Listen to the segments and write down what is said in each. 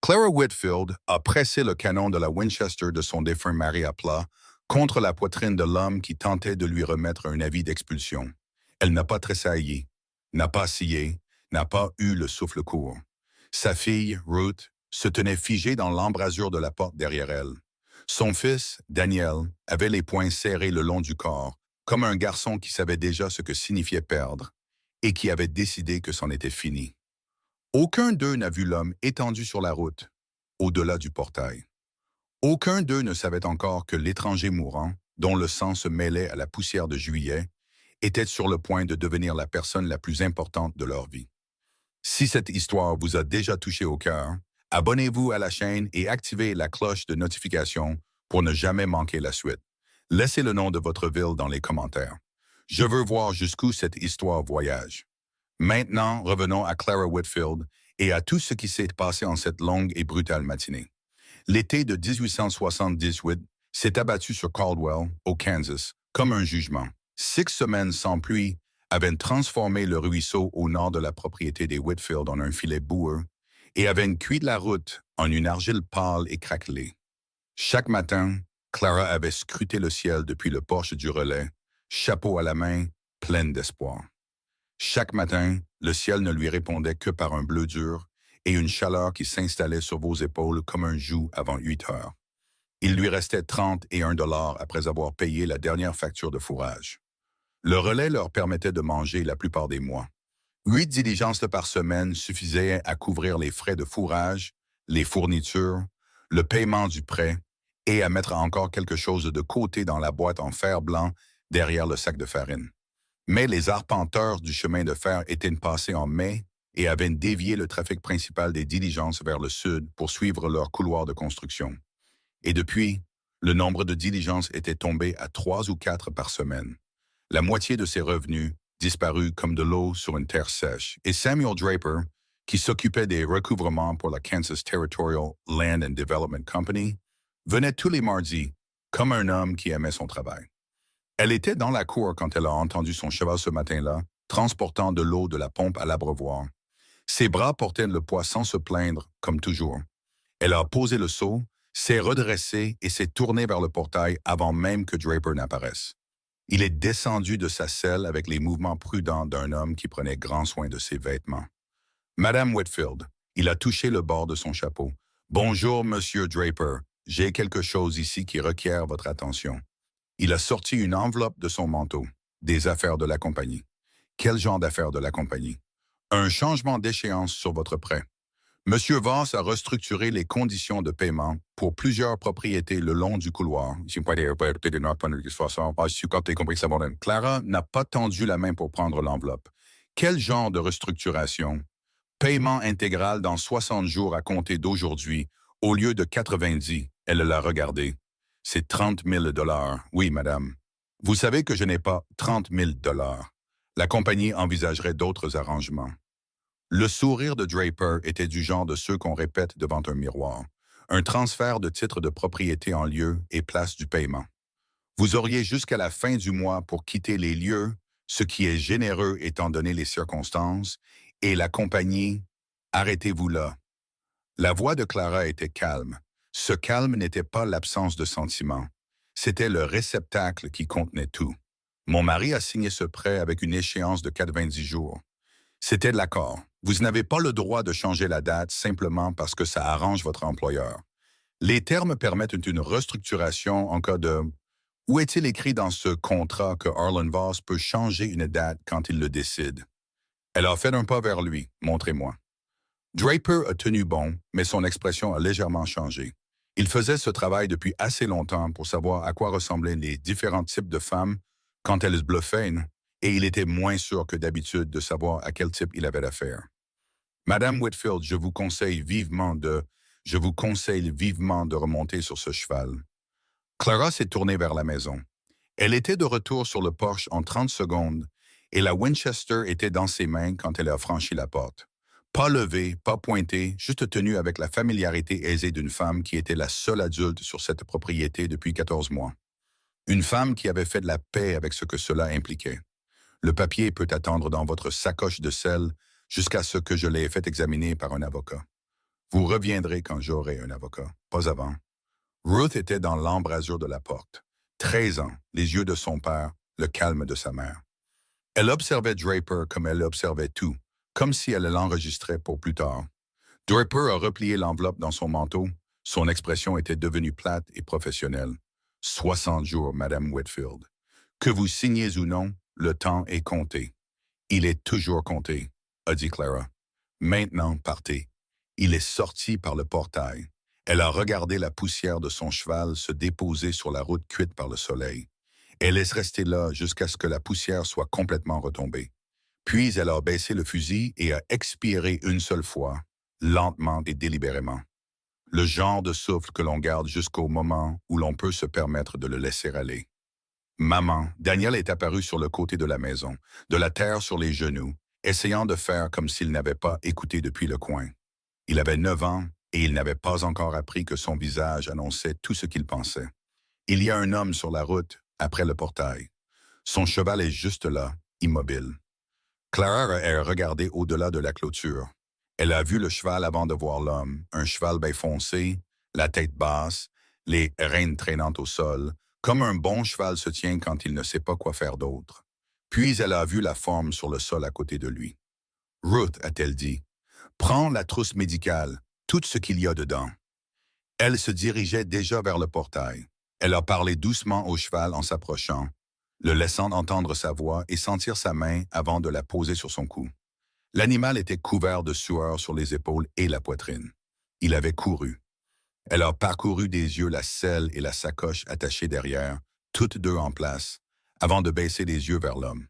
Clara Whitfield a pressé le canon de la Winchester de son défunt mari à plat contre la poitrine de l'homme qui tentait de lui remettre un avis d'expulsion. Elle n'a pas tressailli, n'a pas scié, n'a pas eu le souffle court. Sa fille, Ruth, se tenait figée dans l'embrasure de la porte derrière elle. Son fils, Daniel, avait les poings serrés le long du corps, comme un garçon qui savait déjà ce que signifiait perdre et qui avait décidé que c'en était fini. Aucun d'eux n'a vu l'homme étendu sur la route, au-delà du portail. Aucun d'eux ne savait encore que l'étranger mourant, dont le sang se mêlait à la poussière de juillet, était sur le point de devenir la personne la plus importante de leur vie. Si cette histoire vous a déjà touché au cœur, abonnez-vous à la chaîne et activez la cloche de notification pour ne jamais manquer la suite. Laissez le nom de votre ville dans les commentaires. Je veux voir jusqu'où cette histoire voyage. Maintenant, revenons à Clara Whitfield et à tout ce qui s'est passé en cette longue et brutale matinée. L'été de 1878 s'est abattu sur Caldwell, au Kansas, comme un jugement. 6 semaines sans pluie avaient transformé le ruisseau au nord de la propriété des Whitfield en un filet boueux et avaient cuit la route en une argile pâle et craquelée. Chaque matin, Clara avait scruté le ciel depuis le porche du relais, chapeau à la main, pleine d'espoir. Chaque matin, le ciel ne lui répondait que par un bleu dur et une chaleur qui s'installait sur vos épaules comme un joug avant 8 heures. Il lui restait 31 $ après avoir payé la dernière facture de fourrage. Le relais leur permettait de manger la plupart des mois. 8 diligences par semaine suffisaient à couvrir les frais de fourrage, les fournitures, le paiement du prêt et à mettre encore quelque chose de côté dans la boîte en fer blanc derrière le sac de farine. Mais les arpenteurs du chemin de fer étaient passés en mai et avaient dévié le trafic principal des diligences vers le sud pour suivre leur couloir de construction. Et depuis, le nombre de diligences était tombé à 3 ou 4 par semaine. La moitié de ses revenus disparut comme de l'eau sur une terre sèche. Et Samuel Draper, qui s'occupait des recouvrements pour la Kansas Territorial Land and Development Company, venait tous les mardis, comme un homme qui aimait son travail. Elle était dans la cour quand elle a entendu son cheval ce matin-là, transportant de l'eau de la pompe à l'abreuvoir. Ses bras portaient le poids sans se plaindre, comme toujours. Elle a posé le seau, s'est redressée et s'est tournée vers le portail avant même que Draper n'apparaisse. Il est descendu de sa selle avec les mouvements prudents d'un homme qui prenait grand soin de ses vêtements. Madame Whitfield, il a touché le bord de son chapeau. « Bonjour, Monsieur Draper. J'ai quelque chose ici qui requiert votre attention. » Il a sorti une enveloppe de son manteau. Des affaires de la compagnie. Quel genre d'affaires de la compagnie? Un changement d'échéance sur votre prêt. Monsieur Voss a restructuré les conditions de paiement pour plusieurs propriétés le long du couloir. Clara n'a pas tendu la main pour prendre l'enveloppe. Quel genre de restructuration? Paiement intégral dans 60 jours à compter d'aujourd'hui, au lieu de 90. Elle l'a regardé. C'est 30 000 $. Oui, madame. Vous savez que je n'ai pas 30 000 $. La compagnie envisagerait d'autres arrangements. Le sourire de Draper était du genre de ceux qu'on répète devant un miroir. Un transfert de titre de propriété en lieu et place du paiement. Vous auriez jusqu'à la fin du mois pour quitter les lieux, ce qui est généreux étant donné les circonstances, et la compagnie, arrêtez-vous là. La voix de Clara était calme. Ce calme n'était pas l'absence de sentiment. C'était le réceptacle qui contenait tout. Mon mari a signé ce prêt avec une échéance de 90 jours. C'était de l'accord. Vous n'avez pas le droit de changer la date simplement parce que ça arrange votre employeur. Les termes permettent une restructuration en cas de... Où est-il écrit dans ce contrat que Arlen Voss peut changer une date quand il le décide? Elle a fait un pas vers lui. Montrez-moi. Draper a tenu bon, mais son expression a légèrement changé. Il faisait ce travail depuis assez longtemps pour savoir à quoi ressemblaient les différents types de femmes quand elles se bluffaient, et il était moins sûr que d'habitude de savoir à quel type il avait affaire. Madame Whitfield, je vous conseille vivement de remonter sur ce cheval. Clara s'est tournée vers la maison. Elle était de retour sur le porche en 30 secondes, et la Winchester était dans ses mains quand elle a franchi la porte. Pas levée, pas pointée, juste tenue avec la familiarité aisée d'une femme qui était la seule adulte sur cette propriété depuis 14 mois. Une femme qui avait fait de la paix avec ce que cela impliquait. Le papier peut attendre dans votre sacoche de sel jusqu'à ce que je l'ai fait examiner par un avocat. Vous reviendrez quand j'aurai un avocat, pas avant. Ruth était dans l'embrasure de la porte. 13 ans, les yeux de son père, le calme de sa mère. Elle observait Draper comme elle observait tout, comme si elle l'enregistrait pour plus tard. Draper a replié l'enveloppe dans son manteau. Son expression était devenue plate et professionnelle. 60 jours, Madame Whitfield. Que vous signiez ou non, le temps est compté. Il est toujours compté, a dit Clara. Maintenant, partez. Il est sorti par le portail. Elle a regardé la poussière de son cheval se déposer sur la route cuite par le soleil. Elle est restée là jusqu'à ce que la poussière soit complètement retombée. Puis elle a baissé le fusil et a expiré une seule fois, lentement et délibérément. Le genre de souffle que l'on garde jusqu'au moment où l'on peut se permettre de le laisser aller. Maman, Daniel est apparu sur le côté de la maison, de la terre sur les genoux, essayant de faire comme s'il n'avait pas écouté depuis le coin. Il avait 9 ans et il n'avait pas encore appris que son visage annonçait tout ce qu'il pensait. Il y a un homme sur la route, après le portail. Son cheval est juste là, immobile. Clara a regardé au-delà de la clôture. Elle a vu le cheval avant de voir l'homme, un cheval bien foncé, la tête basse, les rênes traînantes au sol, comme un bon cheval se tient quand il ne sait pas quoi faire d'autre. Puis elle a vu la forme sur le sol à côté de lui. Ruth, a-t-elle dit, prends la trousse médicale, tout ce qu'il y a dedans. Elle se dirigeait déjà vers le portail. Elle a parlé doucement au cheval en s'approchant, le laissant entendre sa voix et sentir sa main avant de la poser sur son cou. L'animal était couvert de sueur sur les épaules et la poitrine. Il avait couru. Elle a parcouru des yeux la selle et la sacoche attachées derrière, toutes deux en place, avant de baisser les yeux vers l'homme.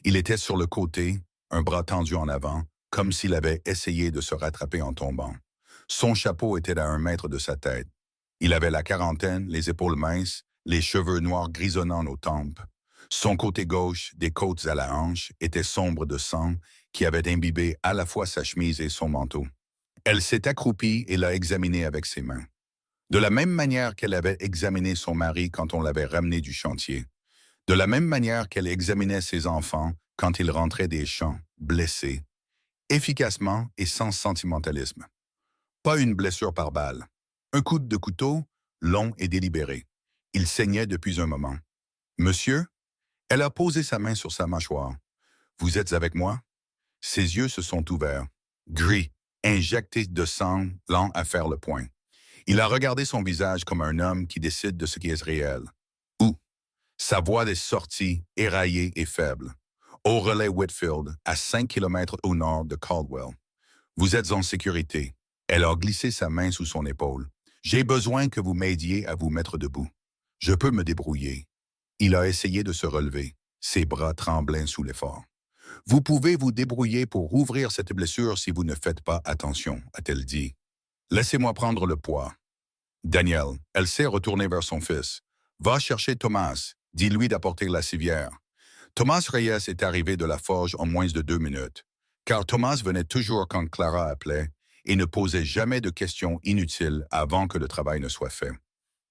Il était sur le côté, un bras tendu en avant, comme s'il avait essayé de se rattraper en tombant. Son chapeau était à 1 mètre de sa tête. Il avait la quarantaine, les épaules minces, les cheveux noirs grisonnant aux tempes. Son côté gauche, des côtes à la hanche, était sombre de sang qui avait imbibé à la fois sa chemise et son manteau. Elle s'est accroupie et l'a examiné avec ses mains. De la même manière qu'elle avait examiné son mari quand on l'avait ramené du chantier. De la même manière qu'elle examinait ses enfants quand ils rentraient des champs, blessés, efficacement et sans sentimentalisme. Pas une blessure par balle. Un coup de couteau, long et délibéré. Il saignait depuis un moment. Monsieur? Elle a posé sa main sur sa mâchoire. Vous êtes avec moi? Ses yeux se sont ouverts, gris, injectés de sang, lent à faire le point. Il a regardé son visage comme un homme qui décide de ce qui est réel. Où? Sa voix est sortie, éraillée et faible. Au relais Whitfield, à 5 kilomètres au nord de Caldwell. Vous êtes en sécurité. Elle a glissé sa main sous son épaule. J'ai besoin que vous m'aidiez à vous mettre debout. Je peux me débrouiller. Il a essayé de se relever, ses bras tremblaient sous l'effort. Vous pouvez vous débrouiller pour rouvrir cette blessure si vous ne faites pas attention, a-t-elle dit. Laissez-moi prendre le poids. Daniel, elle s'est retournée vers son fils. Va chercher Thomas, dis-lui d'apporter la civière. Thomas Reyes est arrivé de la forge en moins de 2 minutes, car Thomas venait toujours quand Clara appelait et ne posait jamais de questions inutiles avant que le travail ne soit fait.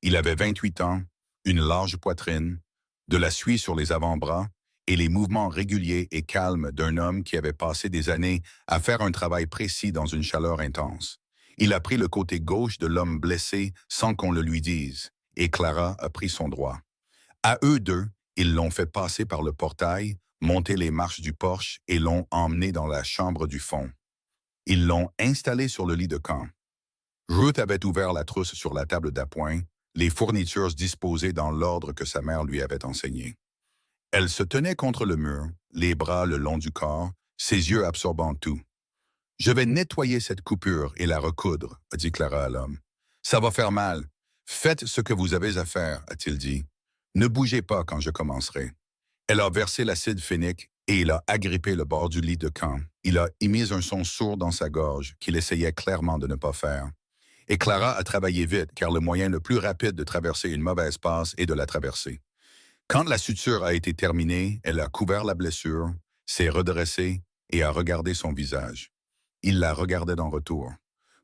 Il avait 28 ans, une large poitrine, de la suie sur les avant-bras et les mouvements réguliers et calmes d'un homme qui avait passé des années à faire un travail précis dans une chaleur intense. Il a pris le côté gauche de l'homme blessé sans qu'on le lui dise, et Clara a pris son droit. À eux deux, ils l'ont fait passer par le portail, monter les marches du porche et l'ont emmené dans la chambre du fond. Ils l'ont installé sur le lit de camp. Ruth avait ouvert la trousse sur la table d'appoint, les fournitures disposées dans l'ordre que sa mère lui avait enseigné. Elle se tenait contre le mur, les bras le long du corps, ses yeux absorbant tout. « Je vais nettoyer cette coupure et la recoudre, » a dit Clara à l'homme. « Ça va faire mal. Faites ce que vous avez à faire, a-t-il dit. Ne bougez pas quand je commencerai. » Elle a versé l'acide phénique et il a agrippé le bord du lit de camp. Il a émis un son sourd dans sa gorge qu'il essayait clairement de ne pas faire. Et Clara a travaillé vite, car le moyen le plus rapide de traverser une mauvaise passe est de la traverser. Quand la suture a été terminée, elle a couvert la blessure, s'est redressée et a regardé son visage. Il la regardait en retour.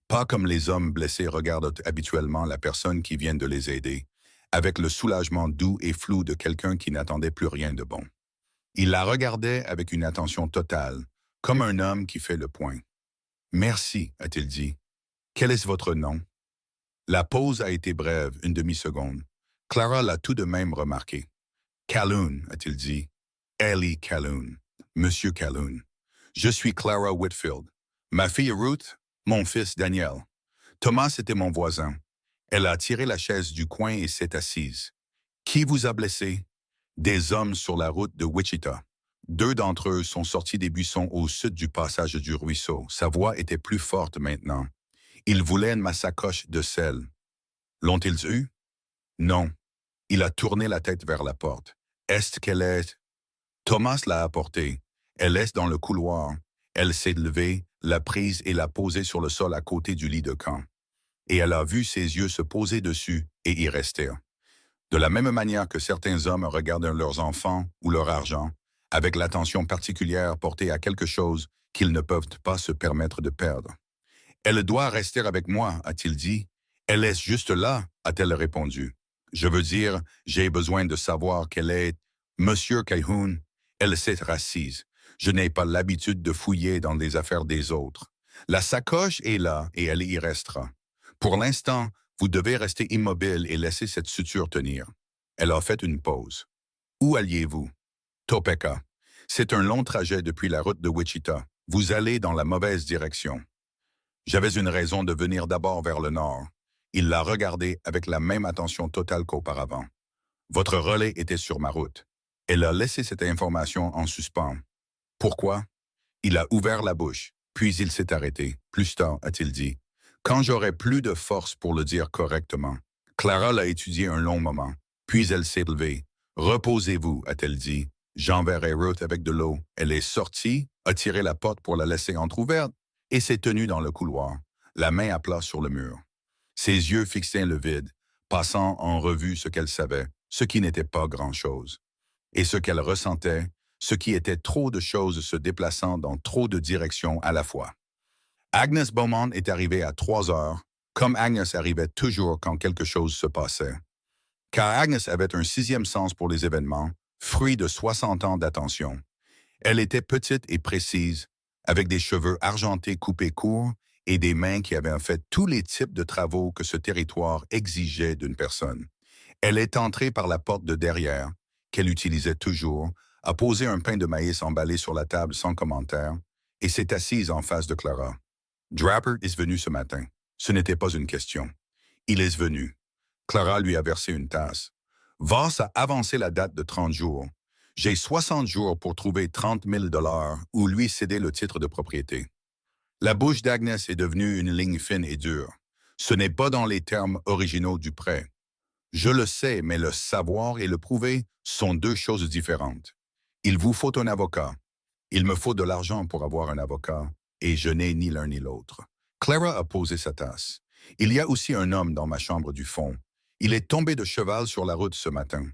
Pas comme les hommes blessés regardent habituellement la personne qui vient de les aider, avec le soulagement doux et flou de quelqu'un qui n'attendait plus rien de bon. Il la regardait avec une attention totale, comme un homme qui fait le point. « Merci », a-t-il dit. Quel est votre nom? La pause a été brève, une demi-seconde. Clara l'a tout de même remarqué. Calhoun, a-t-il dit. Ellie Calhoun. Monsieur Calhoun. Je suis Clara Whitfield. Ma fille Ruth, mon fils Daniel. Thomas était mon voisin. Elle a tiré la chaise du coin et s'est assise. Qui vous a blessé? Des hommes sur la route de Wichita. 2 d'entre eux sont sortis des buissons au sud du passage du ruisseau. Sa voix était plus forte maintenant. Ils voulaient ma sacoche de sel. L'ont-ils eu? Non. Il a tourné la tête vers la porte. Est-ce qu'elle est? Thomas l'a apportée. Elle est dans le couloir. Elle s'est levée, l'a prise et l'a posée sur le sol à côté du lit de camp. Et elle a vu ses yeux se poser dessus et y rester. De la même manière que certains hommes regardent leurs enfants ou leur argent, avec l'attention particulière portée à quelque chose qu'ils ne peuvent pas se permettre de perdre. Elle doit rester avec moi, a-t-il dit. Elle est juste là, a-t-elle répondu. Je veux dire, j'ai besoin de savoir qu'elle est. Monsieur Calhoun, elle s'est assise. Je n'ai pas l'habitude de fouiller dans les affaires des autres. La sacoche est là et elle y restera. Pour l'instant, vous devez rester immobile et laisser cette suture tenir. Elle a fait une pause. Où alliez-vous? Topeka. C'est un long trajet depuis la route de Wichita. Vous allez dans la mauvaise direction. J'avais une raison de venir d'abord vers le nord. Il l'a regardé avec la même attention totale qu'auparavant. Votre relais était sur ma route. Elle a laissé cette information en suspens. Pourquoi? Il a ouvert la bouche, puis il s'est arrêté. Plus tard, a-t-il dit. Quand j'aurai plus de force pour le dire correctement. Clara l'a étudié un long moment, puis elle s'est levée. Reposez-vous, a-t-elle dit. J'enverrai Ruth avec de l'eau. Elle est sortie, a tiré la porte pour la laisser entr'ouverte et s'est tenue dans le couloir, la main à plat sur le mur. Ses yeux fixaient le vide, passant en revue ce qu'elle savait, ce qui n'était pas grand-chose. Et ce qu'elle ressentait, ce qui était trop de choses se déplaçant dans trop de directions à la fois. Agnes Beaumont est arrivée à 3 heures, comme Agnes arrivait toujours quand quelque chose se passait. Car Agnes avait un 6e sens pour les événements, fruit de 60 ans d'attention. Elle était petite et précise, avec des cheveux argentés coupés courts et des mains qui avaient fait tous les types de travaux que ce territoire exigeait d'une personne. Elle est entrée par la porte de derrière, qu'elle utilisait toujours, a posé un pain de maïs emballé sur la table sans commentaire, et s'est assise en face de Clara. Draper est venu ce matin. Ce n'était pas une question. Il est venu. Clara lui a versé une tasse. Voss a avancé la date de 30 jours. J'ai 60 jours pour trouver 30 000 $ ou lui céder le titre de propriété. La bouche d'Agnes est devenue une ligne fine et dure. Ce n'est pas dans les termes originaux du prêt. Je le sais, mais le savoir et le prouver sont 2 choses différentes. Il vous faut un avocat. Il me faut de l'argent pour avoir un avocat, et je n'ai ni l'un ni l'autre. Clara a posé sa tasse. Il y a aussi un homme dans ma chambre du fond. Il est tombé de cheval sur la route ce matin.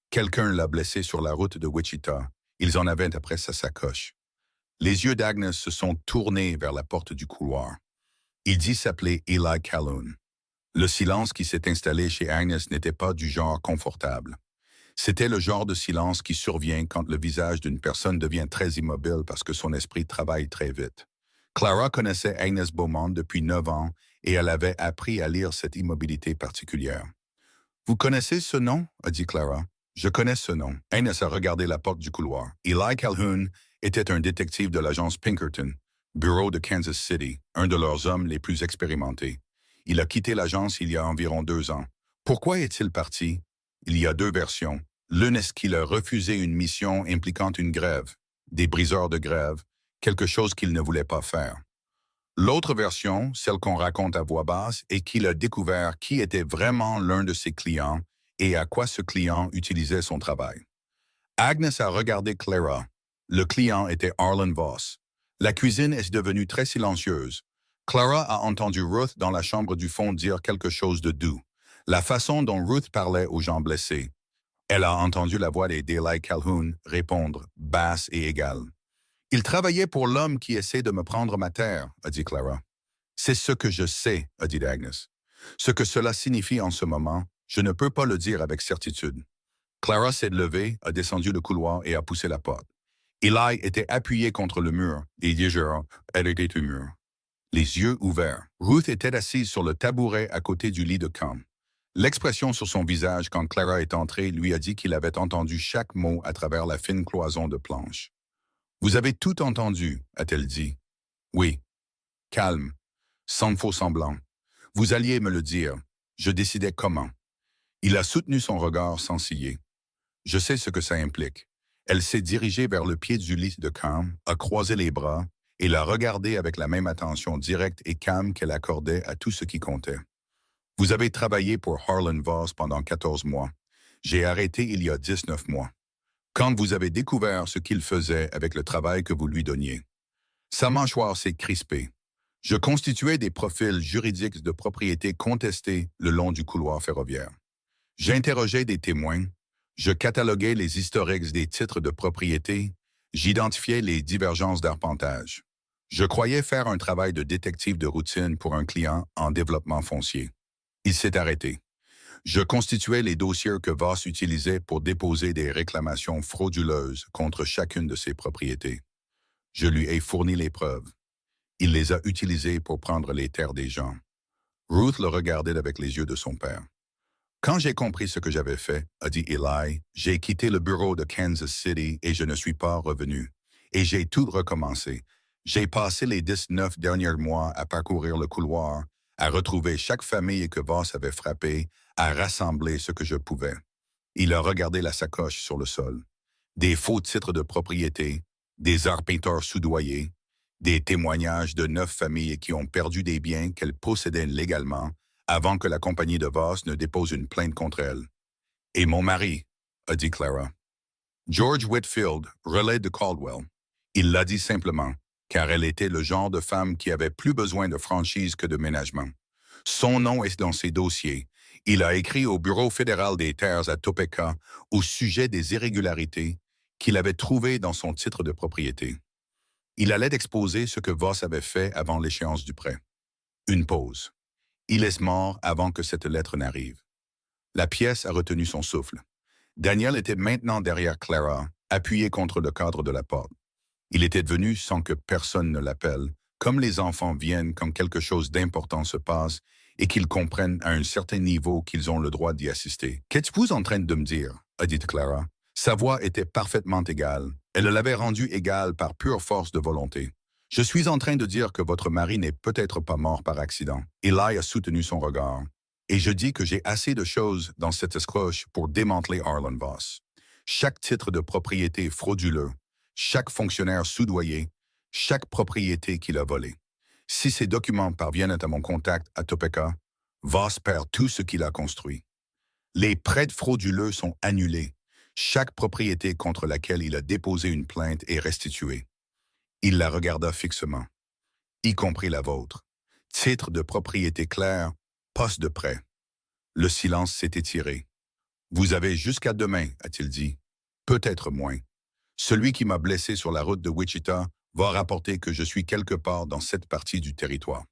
Quelqu'un l'a blessé sur la route de Wichita. Ils en avaient après sa sacoche. Les yeux d'Agnes se sont tournés vers la porte du couloir. Il dit s'appeler Eli Calhoun. Le silence qui s'est installé chez Agnes n'était pas du genre confortable. C'était le genre de silence qui survient quand le visage d'une personne devient très immobile parce que son esprit travaille très vite. Clara connaissait Agnes Beaumont depuis 9 ans et elle avait appris à lire cette immobilité particulière. « Vous connaissez ce nom? » a dit Clara. « Je connais ce nom. » Agnes a regardé la porte du couloir. Eli Calhoun était un détective de l'agence Pinkerton, bureau de Kansas City, un de leurs hommes les plus expérimentés. Il a quitté l'agence il y a environ 2 ans. Pourquoi est-il parti? Il y a 2 versions. L'une est qu'il a refusé une mission impliquant une grève, des briseurs de grève, quelque chose qu'il ne voulait pas faire. L'autre version, celle qu'on raconte à voix basse, est qu'il a découvert qui était vraiment l'un de ses clients et à quoi ce client utilisait son travail. Agnes a regardé Clara. Le client était Arlen Voss. La cuisine est devenue très silencieuse. Clara a entendu Ruth dans la chambre du fond dire quelque chose de doux. La façon dont Ruth parlait aux gens blessés. Elle a entendu la voix d'Eli Calhoun répondre, basse et égale. « Il travaillait pour l'homme qui essaie de me prendre ma terre, » a dit Clara. « C'est ce que je sais, » a dit Agnes. « Ce que cela signifie en ce moment, je ne peux pas le dire avec certitude. » Clara s'est levée, a descendu le couloir et a poussé la porte. Eli était appuyé contre le mur, et déjà, elle était au mur. les yeux ouverts. Ruth était assise sur le tabouret à côté du lit de camp. L'expression sur son visage quand Clara est entrée lui a dit qu'il avait entendu chaque mot à travers la fine cloison de planche. « Vous avez tout entendu », a-t-elle dit. « Oui. » Calme, sans faux semblant. « Vous alliez me le dire. Je décidais comment. » Il a soutenu son regard sans ciller. « Je sais ce que ça implique. » Elle s'est dirigée vers le pied du lit de Cam, a croisé les bras et l'a regardé avec la même attention directe et calme qu'elle accordait à tout ce qui comptait. « Vous avez travaillé pour Harlan Voss pendant 14 mois. J'ai arrêté il y a 19 mois. Quand vous avez découvert ce qu'il faisait avec le travail que vous lui donniez. » Sa mâchoire s'est crispée. Je constituais des profils juridiques de propriété contestés le long du couloir ferroviaire. J'interrogeais des témoins, je cataloguais les historiques des titres de propriété, j'identifiais les divergences d'arpentage. Je croyais faire un travail de détective de routine pour un client en développement foncier. Il s'est arrêté. Je constituais les dossiers que Voss utilisait pour déposer des réclamations frauduleuses contre chacune de ses propriétés. Je lui ai fourni les preuves. Il les a utilisées pour prendre les terres des gens. Ruth le regardait avec les yeux de son père. Quand j'ai compris ce que j'avais fait, a dit Eli, j'ai quitté le bureau de Kansas City et je ne suis pas revenu. Et j'ai tout recommencé. J'ai passé les 19 derniers mois à parcourir le couloir, à retrouver chaque famille que Voss avait frappée, à rassembler ce que je pouvais. Il a regardé la sacoche sur le sol. Des faux titres de propriété, des arpenteurs soudoyés, des témoignages de 9 familles qui ont perdu des biens qu'elles possédaient légalement avant que la compagnie de Voss ne dépose une plainte contre elle. « Et mon mari », a dit Clara. George Whitfield, relais de Caldwell. Il l'a dit simplement, car elle était le genre de femme qui avait plus besoin de franchise que de ménagement. Son nom est dans ses dossiers. Il a écrit au Bureau fédéral des terres à Topeka au sujet des irrégularités qu'il avait trouvées dans son titre de propriété. Il allait exposer ce que Voss avait fait avant l'échéance du prêt. Une pause. Il est mort avant que cette lettre n'arrive. La pièce a retenu son souffle. Daniel était maintenant derrière Clara, appuyé contre le cadre de la porte. Il était venu sans que personne ne l'appelle, comme les enfants viennent quand quelque chose d'important se passe et qu'ils comprennent à un certain niveau qu'ils ont le droit d'y assister. « Qu'êtes-vous en train de me dire ?» a dit Clara. Sa voix était parfaitement égale. Elle l'avait rendue égale par pure force de volonté. « Je suis en train de dire que votre mari n'est peut-être pas mort par accident. » Eli a soutenu son regard. « Et je dis que j'ai assez de choses dans cette escroche pour démanteler Harlan Voss. Chaque titre de propriété frauduleux, chaque fonctionnaire soudoyé, chaque propriété qu'il a volée. Si ces documents parviennent à mon contact à Topeka, Voss perd tout ce qu'il a construit. Les prêts frauduleux sont annulés. Chaque propriété contre laquelle il a déposé une plainte est restituée. » Il la regarda fixement, y compris la vôtre. Titre de propriété clair, poste de prêt. Le silence s'est étiré. « Vous avez jusqu'à demain, a-t-il dit. Peut-être moins. Celui qui m'a blessé sur la route de Wichita va rapporter que je suis quelque part dans cette partie du territoire. »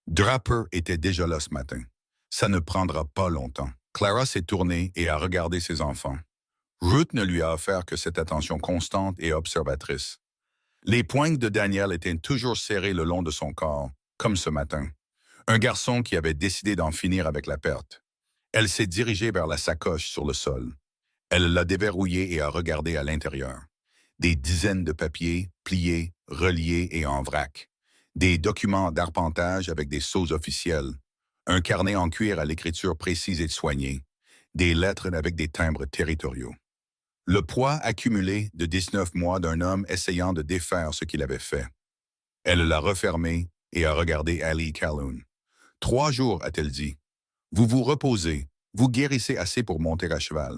Draper était déjà là ce matin. Ça ne prendra pas longtemps. Clara s'est tournée et a regardé ses enfants. Ruth ne lui a offert que cette attention constante et observatrice. Les poings de Daniel étaient toujours serrés le long de son corps, comme ce matin. Un garçon qui avait décidé d'en finir avec la perte. Elle s'est dirigée vers la sacoche sur le sol. Elle l'a déverrouillée et a regardé à l'intérieur. Des dizaines de papiers, pliés, reliés et en vrac. Des documents d'arpentage avec des sceaux officiels. Un carnet en cuir à l'écriture précise et soignée. Des lettres avec des timbres territoriaux. Le poids accumulé de 19 mois d'un homme essayant de défaire ce qu'il avait fait. Elle l'a refermé et a regardé Ali Calhoun. « 3 jours, a-t-elle dit. Vous vous reposez, vous guérissez assez pour monter à cheval.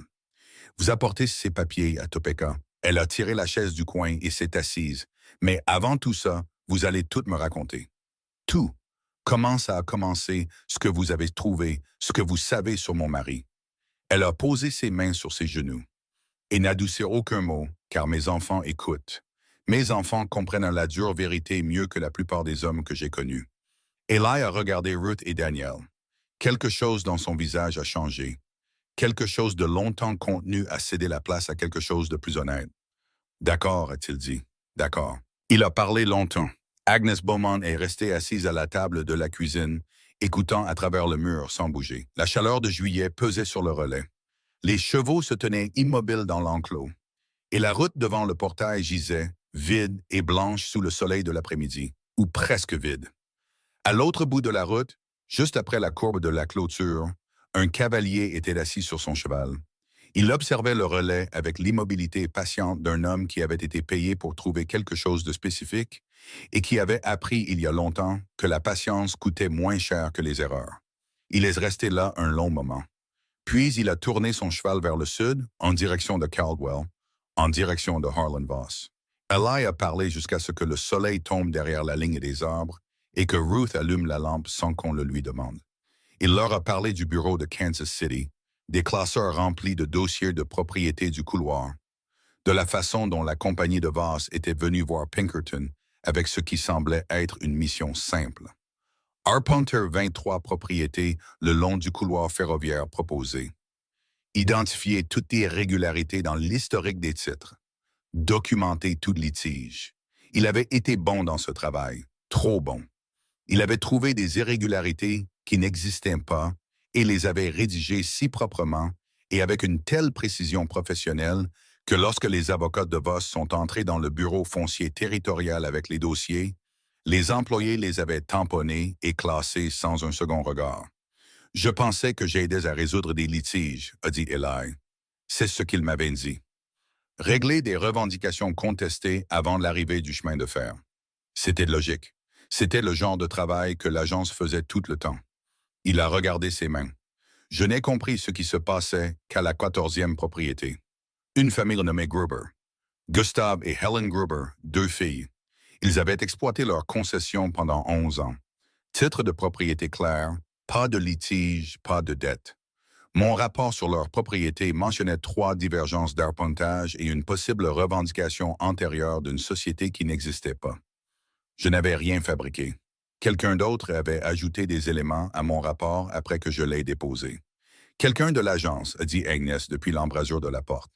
Vous apportez ces papiers à Topeka. » Elle a tiré la chaise du coin et s'est assise. « Mais avant tout ça, vous allez tout me raconter. Tout. Comment ça a commencé, ce que vous avez trouvé, ce que vous savez sur mon mari. » Elle a posé ses mains sur ses genoux. Et n'adoucit aucun mot, car mes enfants écoutent. Mes enfants comprennent la dure vérité mieux que la plupart des hommes que j'ai connus. Eli a regardé Ruth et Daniel. Quelque chose dans son visage a changé. Quelque chose de longtemps contenu a cédé la place à quelque chose de plus honnête. « D'accord, a-t-il dit. D'accord. » Il a parlé longtemps. Agnes Beaumont est restée assise à la table de la cuisine, écoutant à travers le mur sans bouger. La chaleur de juillet pesait sur le relais. Les chevaux se tenaient immobiles dans l'enclos, et la route devant le portail gisait, vide et blanche sous le soleil de l'après-midi, ou presque vide. À l'autre bout de la route, juste après la courbe de la clôture, un cavalier était assis sur son cheval. Il observait le relais avec l'immobilité patiente d'un homme qui avait été payé pour trouver quelque chose de spécifique et qui avait appris il y a longtemps que la patience coûtait moins cher que les erreurs. Il est resté là un long moment. Puis il a tourné son cheval vers le sud, en direction de Caldwell, en direction de Harlan Voss. Eli a parlé jusqu'à ce que le soleil tombe derrière la ligne des arbres et que Ruth allume la lampe sans qu'on le lui demande. Il leur a parlé du bureau de Kansas City, des classeurs remplis de dossiers de propriété du couloir, de la façon dont la compagnie de Voss était venue voir Pinkerton avec ce qui semblait être une mission simple. Arpenter 23 propriétés le long du couloir ferroviaire proposé. Identifier toutes les irrégularités dans l'historique des titres. Documenter tout litige. Il avait été bon dans ce travail, trop bon. Il avait trouvé des irrégularités qui n'existaient pas et les avait rédigées si proprement et avec une telle précision professionnelle que lorsque les avocats de Voss sont entrés dans le bureau foncier territorial avec les dossiers, les employés les avaient tamponnés et classés sans un second regard. « Je pensais que j'aidais à résoudre des litiges », a dit Eli. C'est ce qu'il m'avait dit. Régler des revendications contestées avant l'arrivée du chemin de fer. C'était logique. C'était le genre de travail que l'agence faisait tout le temps. Il a regardé ses mains. Je n'ai compris ce qui se passait qu'à la 14e propriété. Une famille nommée Gruber. Gustav et Helen Gruber, 2 filles. Ils avaient exploité leur concession pendant 11 ans. Titre de propriété clair, pas de litige, pas de dette. Mon rapport sur leur propriété mentionnait 3 divergences d'arpentage et une possible revendication antérieure d'une société qui n'existait pas. Je n'avais rien fabriqué. Quelqu'un d'autre avait ajouté des éléments à mon rapport après que je l'ai déposé. Quelqu'un de l'agence, a dit Agnès depuis l'embrasure de la porte.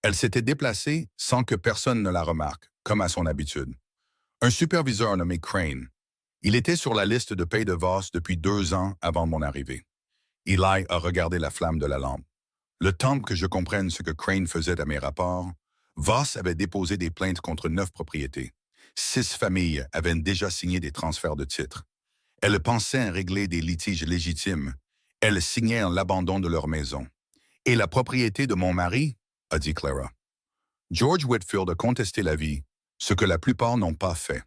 Elle s'était déplacée sans que personne ne la remarque, comme à son habitude. Un superviseur nommé Crane. Il était sur la liste de paye de Voss depuis 2 ans avant mon arrivée. Eli a regardé la flamme de la lampe. Le temps que je comprenne ce que Crane faisait à mes rapports, Voss avait déposé des plaintes contre 9 propriétés. 6 familles avaient déjà signé des transferts de titres. Elles pensaient régler des litiges légitimes. Elles signaient l'abandon de leur maison. Et la propriété de mon mari, a dit Clara. George Whitfield a contesté l'avis, ce que la plupart n'ont pas fait.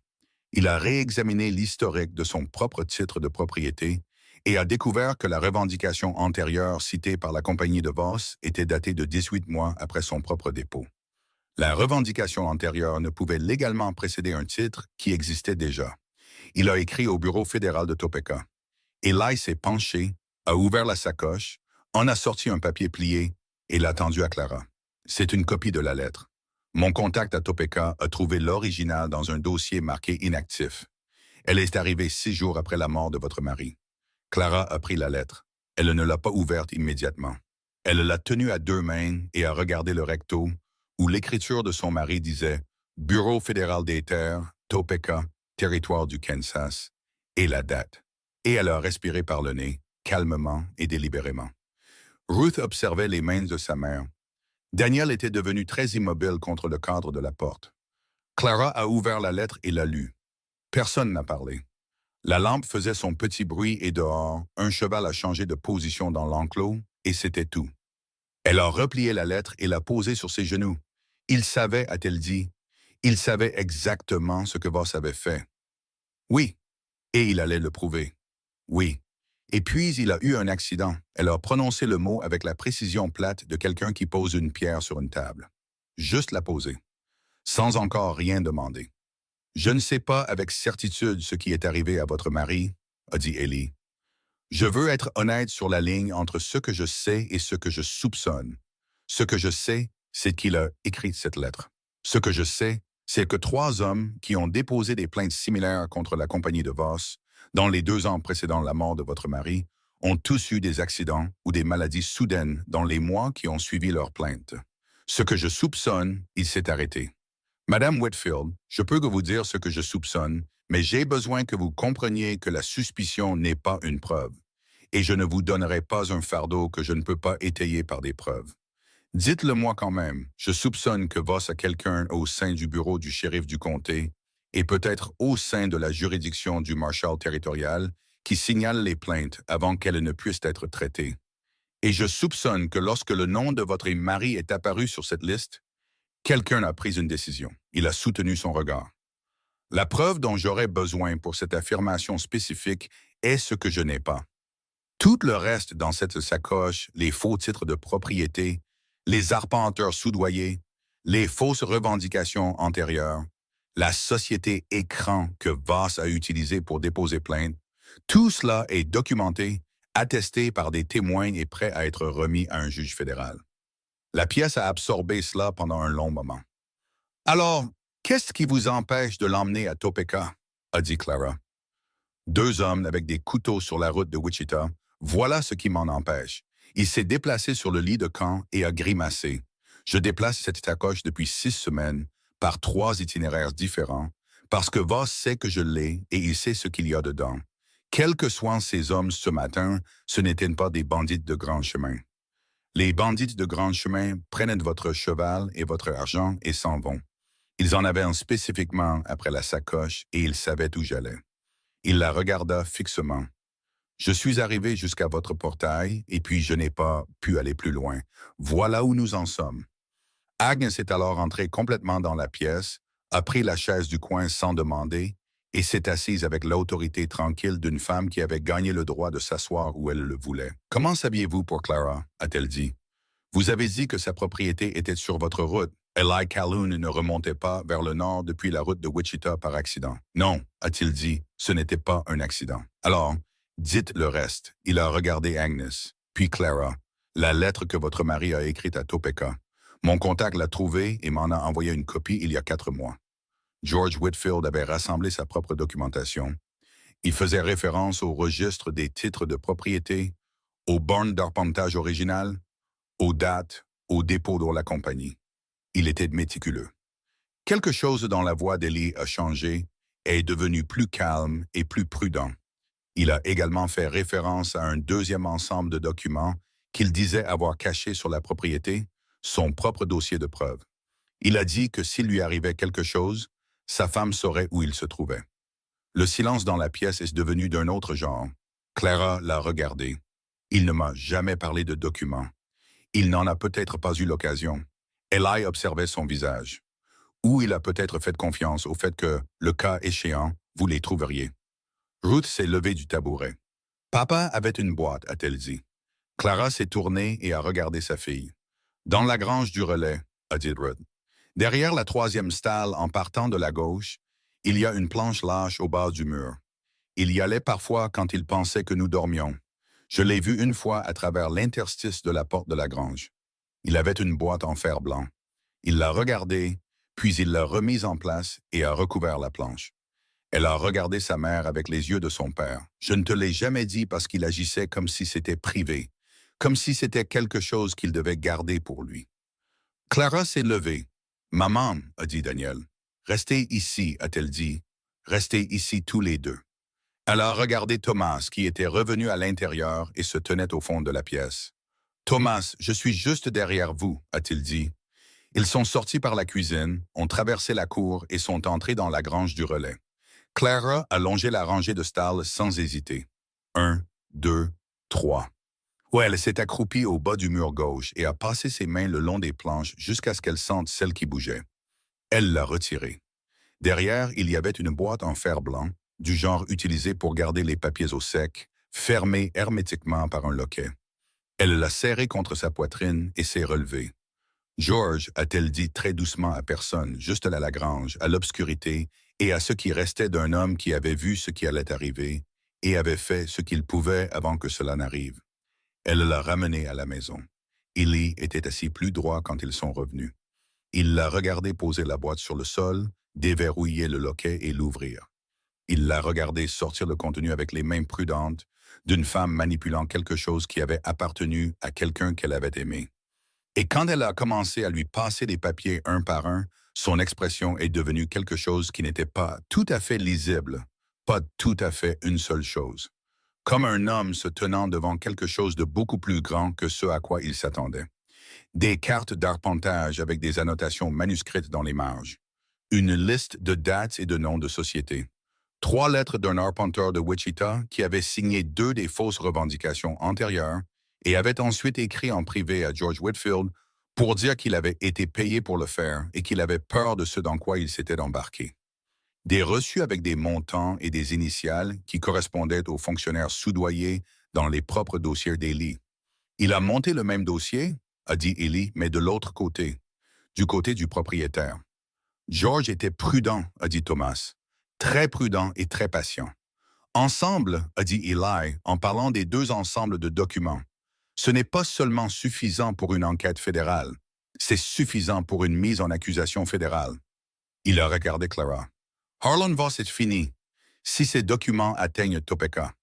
Il a réexaminé l'historique de son propre titre de propriété et a découvert que la revendication antérieure citée par la compagnie de Voss était datée de 18 mois après son propre dépôt. La revendication antérieure ne pouvait légalement précéder un titre qui existait déjà. Il a écrit au bureau fédéral de Topeka. Eli s'est penché, a ouvert la sacoche, en a sorti un papier plié et l'a tendu à Clara. C'est une copie de la lettre. Mon contact à Topeka a trouvé l'original dans un dossier marqué inactif. Elle est arrivée 6 jours après la mort de votre mari. Clara a pris la lettre. Elle ne l'a pas ouverte immédiatement. Elle l'a tenue à 2 mains et a regardé le recto, où l'écriture de son mari disait « Bureau fédéral des terres, Topeka, territoire du Kansas » et la date. Et elle a respiré par le nez, calmement et délibérément. Ruth observait les mains de sa mère. Daniel était devenu très immobile contre le cadre de la porte. Clara a ouvert la lettre et l'a lue. Personne n'a parlé. La lampe faisait son petit bruit et dehors, un cheval a changé de position dans l'enclos et c'était tout. Elle a replié la lettre et l'a posée sur ses genoux. Il savait, a-t-elle dit. Il savait exactement ce que Voss avait fait. Oui, et il allait le prouver. Oui. Et puis il a eu un accident. Elle a prononcé le mot avec la précision plate de quelqu'un qui pose une pierre sur une table. Juste la poser, sans encore rien demander. Je ne sais pas avec certitude ce qui est arrivé à votre mari, a dit Ellie. Je veux être honnête sur la ligne entre ce que je sais et ce que je soupçonne. Ce que je sais, c'est qu'il a écrit cette lettre. Ce que je sais, c'est que 3 hommes qui ont déposé des plaintes similaires contre la compagnie de Voss, dans les 2 ans précédant la mort de votre mari, ont tous eu des accidents ou des maladies soudaines dans les mois qui ont suivi leur plainte. Ce que je soupçonne, il s'est arrêté. Madame Whitfield, je peux vous dire ce que je soupçonne, Mais j'ai besoin que vous compreniez que la suspicion n'est pas une preuve, et je ne vous donnerai pas un fardeau que je ne peux pas étayer par des preuves. Dites-le-moi quand même, je soupçonne que Voss a quelqu'un au sein du bureau du shérif du comté, et peut-être au sein de la juridiction du marshal territorial, qui signale les plaintes avant qu'elles ne puissent être traitées. Et je soupçonne que lorsque le nom de votre mari est apparu sur cette liste, quelqu'un a pris une décision. Il a soutenu son regard. La preuve dont j'aurais besoin pour cette affirmation spécifique est ce que je n'ai pas. Tout le reste dans cette sacoche, les faux titres de propriété, les arpenteurs soudoyés, les fausses revendications antérieures, la société écran que Voss a utilisée pour déposer plainte, tout cela est documenté, attesté par des témoins et prêt à être remis à un juge fédéral. La pièce a absorbé cela pendant un long moment. Alors, qu'est-ce qui vous empêche de l'emmener à Topeka? A dit Clara. Deux hommes avec des couteaux sur la route de Wichita, voilà ce qui m'en empêche. Il s'est déplacé sur le lit de camp et a grimacé. Je déplace cette sacoche depuis 6 semaines, par 3 itinéraires différents, parce que Voss sait que je l'ai et il sait ce qu'il y a dedans. Quels que soient ces hommes ce matin, ce n'étaient pas des bandits de grand chemin. Les bandits de grand chemin prennent votre cheval et votre argent et s'en vont. Ils en avaient un spécifiquement après la sacoche et ils savaient où j'allais. Il la regarda fixement. Je suis arrivé jusqu'à votre portail et puis je n'ai pas pu aller plus loin. Voilà où nous en sommes. Agnes est alors entrée complètement dans la pièce, a pris la chaise du coin sans demander et s'est assise avec l'autorité tranquille d'une femme qui avait gagné le droit de s'asseoir où elle le voulait. « Comment saviez-vous pour Clara? » a-t-elle dit. « Vous avez dit que sa propriété était sur votre route. Eli Calhoun ne remontait pas vers le nord depuis la route de Wichita par accident. »« Non, a-t-il dit, ce n'était pas un accident. »« Alors, dites le reste. » Il a regardé Agnes, puis Clara, la lettre que votre mari a écrite à Topeka. Mon contact l'a trouvée et m'en a envoyé une copie il y a 4 mois. George Whitfield avait rassemblé sa propre documentation. Il faisait référence au registre des titres de propriété, aux bornes d'arpentage originales, aux dates, aux dépôts de la compagnie. Il était méticuleux. Quelque chose dans la voix d'Eli a changé et est devenu plus calme et plus prudent. Il a également fait référence à un deuxième ensemble de documents qu'il disait avoir cachés sur la propriété, son propre dossier de preuve. Il a dit que s'il lui arrivait quelque chose, sa femme saurait où il se trouvait. Le silence dans la pièce est devenu d'un autre genre. Clara l'a regardé. Il ne m'a jamais parlé de documents. Il n'en a peut-être pas eu l'occasion. Eli observait son visage. Ou il a peut-être fait confiance au fait que, le cas échéant, vous les trouveriez. Ruth s'est levée du tabouret. « Papa avait une boîte, a-t-elle dit. » Clara s'est tournée et a regardé sa fille. « Dans la grange du relais, a dit Ruth. Derrière la 3e stalle en partant de la gauche, il y a une planche lâche au bas du mur. Il y allait parfois quand il pensait que nous dormions. Je l'ai vu une fois à travers l'interstice de la porte de la grange. Il avait une boîte en fer blanc. Il l'a regardée, puis il l'a remise en place et a recouvert la planche. Elle a regardé sa mère avec les yeux de son père. Je ne te l'ai jamais dit parce qu'il agissait comme si c'était privé, comme si c'était quelque chose qu'il devait garder pour lui. Clara s'est levée. « Maman, a dit Daniel. Restez ici, a-t-elle dit. Restez ici tous les deux. » Elle a regardé Thomas, qui était revenu à l'intérieur et se tenait au fond de la pièce. « Thomas, je suis juste derrière vous, a-t-il dit. » Ils sont sortis par la cuisine, ont traversé la cour et sont entrés dans la grange du relais. Clara a longé la rangée de stalles sans hésiter. 1, 2, 3. Ouais, elle s'est accroupie au bas du mur gauche et a passé ses mains le long des planches jusqu'à ce qu'elle sente celle qui bougeait. Elle l'a retirée. Derrière, il y avait une boîte en fer blanc, du genre utilisé pour garder les papiers au sec, fermée hermétiquement par un loquet. Elle l'a serrée contre sa poitrine et s'est relevée. George, a-t-elle dit très doucement à personne, juste à la grange, à l'obscurité, et à ce qui restait d'un homme qui avait vu ce qui allait arriver et avait fait ce qu'il pouvait avant que cela n'arrive. Elle l'a ramené à la maison. Eli était assis plus droit quand ils sont revenus. Il l'a regardé poser la boîte sur le sol, déverrouiller le loquet et l'ouvrir. Il l'a regardé sortir le contenu avec les mains prudentes d'une femme manipulant quelque chose qui avait appartenu à quelqu'un qu'elle avait aimé. Et quand elle a commencé à lui passer les papiers un par un, Son expression est devenue quelque chose qui n'était pas tout à fait lisible, pas tout à fait une seule chose. Comme un homme se tenant devant quelque chose de beaucoup plus grand que ce à quoi il s'attendait. Des cartes d'arpentage avec des annotations manuscrites dans les marges. Une liste de dates et de noms de sociétés. 3 lettres d'un arpenteur de Wichita qui avait signé 2 des fausses revendications antérieures et avait ensuite écrit en privé à George Whitfield pour dire qu'il avait été payé pour le faire et qu'il avait peur de ce dans quoi il s'était embarqué. Des reçus avec des montants et des initiales qui correspondaient aux fonctionnaires soudoyés dans les propres dossiers d'Ely. Il a monté le même dossier, a dit Ely, mais de l'autre côté, du côté du propriétaire. George était prudent, a dit Thomas, très prudent et très patient. Ensemble, a dit Eli, en parlant des 2 ensembles de documents, ce n'est pas seulement suffisant pour une enquête fédérale, c'est suffisant pour une mise en accusation fédérale. Il a regardé Clara. Harlan Voss est fini. Si ces documents atteignent Topeka.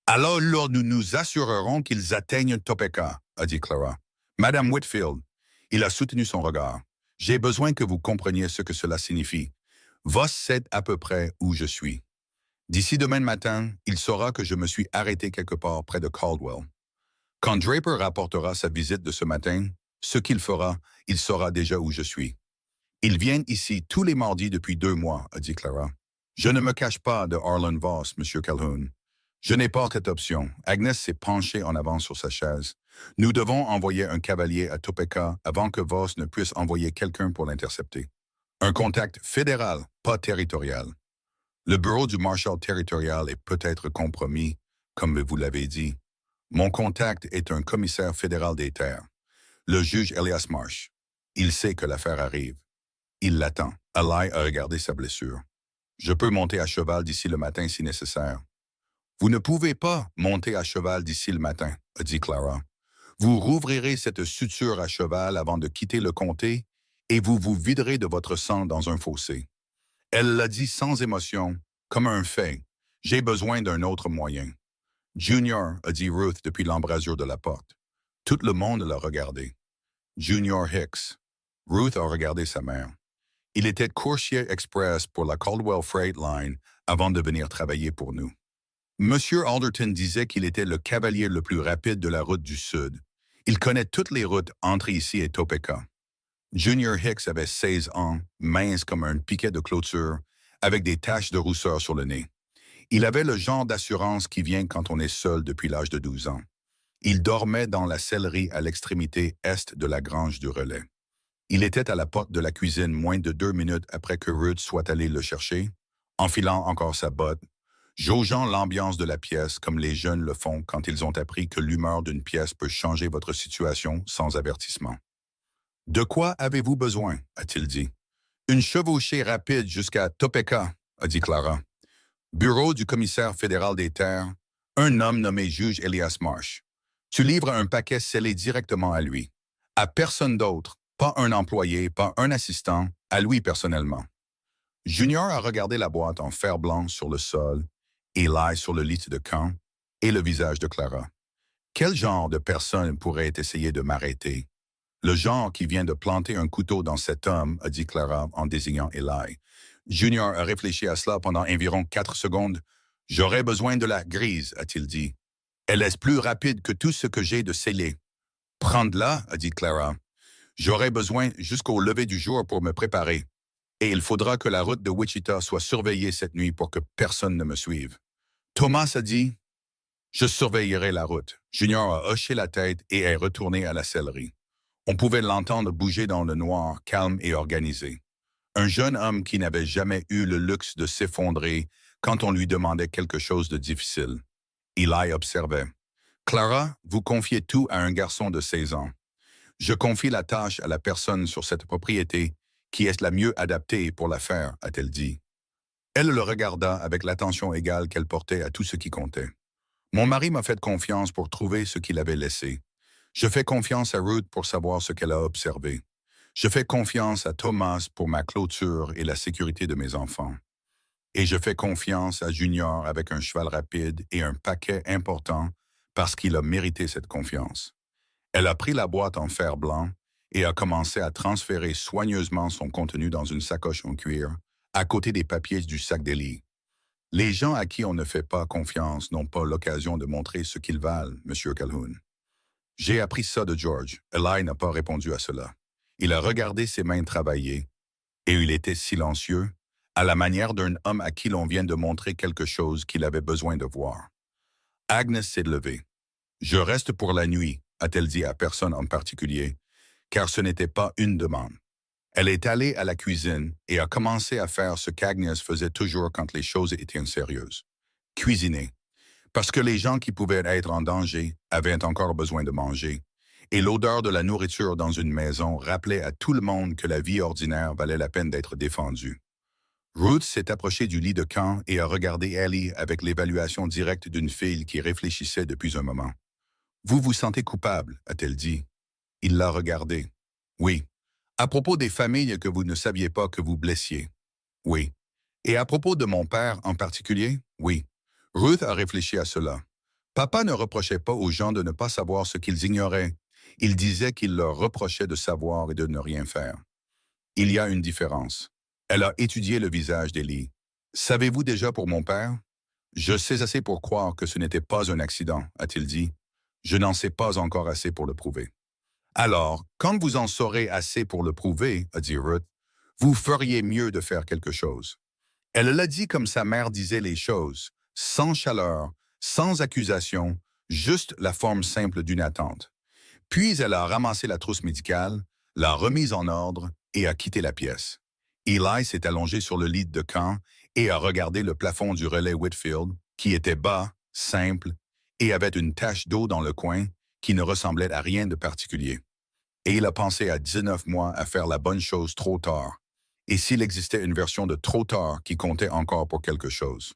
Alors nous nous assurerons qu'ils atteignent Topeka, a dit Clara. Madame Whitfield, il a soutenu son regard. J'ai besoin que vous compreniez ce que cela signifie. Voss sait à peu près où je suis. D'ici demain matin, il saura que je me suis arrêté quelque part près de Caldwell. Quand Draper rapportera sa visite de ce matin, ce qu'il fera, il saura déjà où je suis. Ils viennent ici tous les mardis depuis 2 mois, a dit Clara. Je ne me cache pas de Harlan Voss, Monsieur Calhoun. Je n'ai pas cette option. Agnes s'est penchée en avant sur sa chaise. Nous devons envoyer un cavalier à Topeka avant que Voss ne puisse envoyer quelqu'un pour l'intercepter. Un contact fédéral, pas territorial. Le bureau du Marshal territorial est peut-être compromis, comme vous l'avez dit. Mon contact est un commissaire fédéral des terres, le juge Elias Marsh. Il sait que l'affaire arrive. Il l'attend. Eli a regardé sa blessure. Je peux monter à cheval d'ici le matin si nécessaire. Vous ne pouvez pas monter à cheval d'ici le matin, a dit Clara. Vous rouvrirez cette suture à cheval avant de quitter le comté et vous vous viderez de votre sang dans un fossé. Elle l'a dit sans émotion, comme un fait. J'ai besoin d'un autre moyen. Junior, a dit Ruth depuis l'embrasure de la porte. Tout le monde l'a regardé. Junior Hicks. Ruth a regardé sa mère. Il était coursier express pour la Caldwell Freight Line avant de venir travailler pour nous. Monsieur Alderton disait qu'il était le cavalier le plus rapide de la route du Sud. Il connaît toutes les routes entre ici et Topeka. Junior Hicks avait 16 ans, mince comme un piquet de clôture, avec des taches de rousseur sur le nez. Il avait le genre d'assurance qui vient quand on est seul depuis l'âge de 12 ans. Il dormait dans la sellerie à l'extrémité est de la grange du relais. Il était à la porte de la cuisine moins de 2 minutes après que Ruth soit allée le chercher, enfilant encore sa botte, jaugeant l'ambiance de la pièce comme les jeunes le font quand ils ont appris que l'humeur d'une pièce peut changer votre situation sans avertissement. « De quoi avez-vous besoin ?» a-t-il dit. « Une chevauchée rapide jusqu'à Topeka » a dit Clara. « Bureau du commissaire fédéral des terres, un homme nommé juge Elias Marsh. Tu livres un paquet scellé directement à lui. À personne d'autre, pas un employé, pas un assistant, à lui personnellement. » Junior a regardé la boîte en fer blanc sur le sol, Eli sur le lit de camp et le visage de Clara. Quel genre de personne pourrait essayer de m'arrêter? Le genre qui vient de planter un couteau dans cet homme, a dit Clara en désignant Eli. Junior a réfléchi à cela pendant environ 4 secondes. J'aurais besoin de la grise, a-t-il dit. Elle est plus rapide que tout ce que j'ai de scellé. Prends-la, a dit Clara. J'aurai besoin jusqu'au lever du jour pour me préparer. Et il faudra que la route de Wichita soit surveillée cette nuit pour que personne ne me suive. Thomas a dit, « Je surveillerai la route. » Junior a hoché la tête et est retourné à la sellerie. On pouvait l'entendre bouger dans le noir, calme et organisé. Un jeune homme qui n'avait jamais eu le luxe de s'effondrer quand on lui demandait quelque chose de difficile. Eli observait. « Clara, vous confiez tout à un garçon de 16 ans. Je confie la tâche à la personne sur cette propriété qui est la mieux adaptée pour la faire, a-t-elle dit. Elle le regarda avec l'attention égale qu'elle portait à tout ce qui comptait. Mon mari m'a fait confiance pour trouver ce qu'il avait laissé. Je fais confiance à Ruth pour savoir ce qu'elle a observé. Je fais confiance à Thomas pour ma clôture et la sécurité de mes enfants. Et je fais confiance à Junior avec un cheval rapide et un paquet important parce qu'il a mérité cette confiance. Elle a pris la boîte en fer blanc et a commencé à transférer soigneusement son contenu dans une sacoche en cuir, à côté des papiers du sac d'Ellie. Les gens à qui on ne fait pas confiance n'ont pas l'occasion de montrer ce qu'ils valent, Monsieur Calhoun. J'ai appris ça de George. Eli n'a pas répondu à cela. Il a regardé ses mains travailler, et il était silencieux, à la manière d'un homme à qui l'on vient de montrer quelque chose qu'il avait besoin de voir. Agnes s'est levée. « Je reste pour la nuit », a-t-elle dit à personne en particulier, car ce n'était pas une demande. Elle est allée à la cuisine et a commencé à faire ce qu'Agnès faisait toujours quand les choses étaient sérieuses. Cuisiner. Parce que les gens qui pouvaient être en danger avaient encore besoin de manger, et l'odeur de la nourriture dans une maison rappelait à tout le monde que la vie ordinaire valait la peine d'être défendue. Ruth s'est approchée du lit de camp et a regardé Ellie avec l'évaluation directe d'une fille qui réfléchissait depuis un moment. « Vous vous sentez coupable », a-t-elle dit. Il l'a regardé. « Oui. À propos des familles que vous ne saviez pas que vous blessiez. » « Oui. Et à propos de mon père en particulier? » « Oui. » Ruth a réfléchi à cela. Papa ne reprochait pas aux gens de ne pas savoir ce qu'ils ignoraient. Il disait qu'il leur reprochait de savoir et de ne rien faire. Il y a une différence. Elle a étudié le visage d'Ellie. « Savez-vous déjà pour mon père? »« Je sais assez pour croire que ce n'était pas un accident, a-t-il dit. Je n'en sais pas encore assez pour le prouver. »« Alors, quand vous en saurez assez pour le prouver, a dit Ruth, vous feriez mieux de faire quelque chose. » Elle l'a dit comme sa mère disait les choses, sans chaleur, sans accusation, juste la forme simple d'une attente. Puis elle a ramassé la trousse médicale, l'a remise en ordre et a quitté la pièce. Eli s'est allongé sur le lit de camp et a regardé le plafond du relais Whitfield, qui était bas, simple, et avait une tache d'eau dans le coin qui ne ressemblait à rien de particulier. Et il a pensé à 19 mois à faire la bonne chose trop tard, et s'il existait une version de trop tard qui comptait encore pour quelque chose.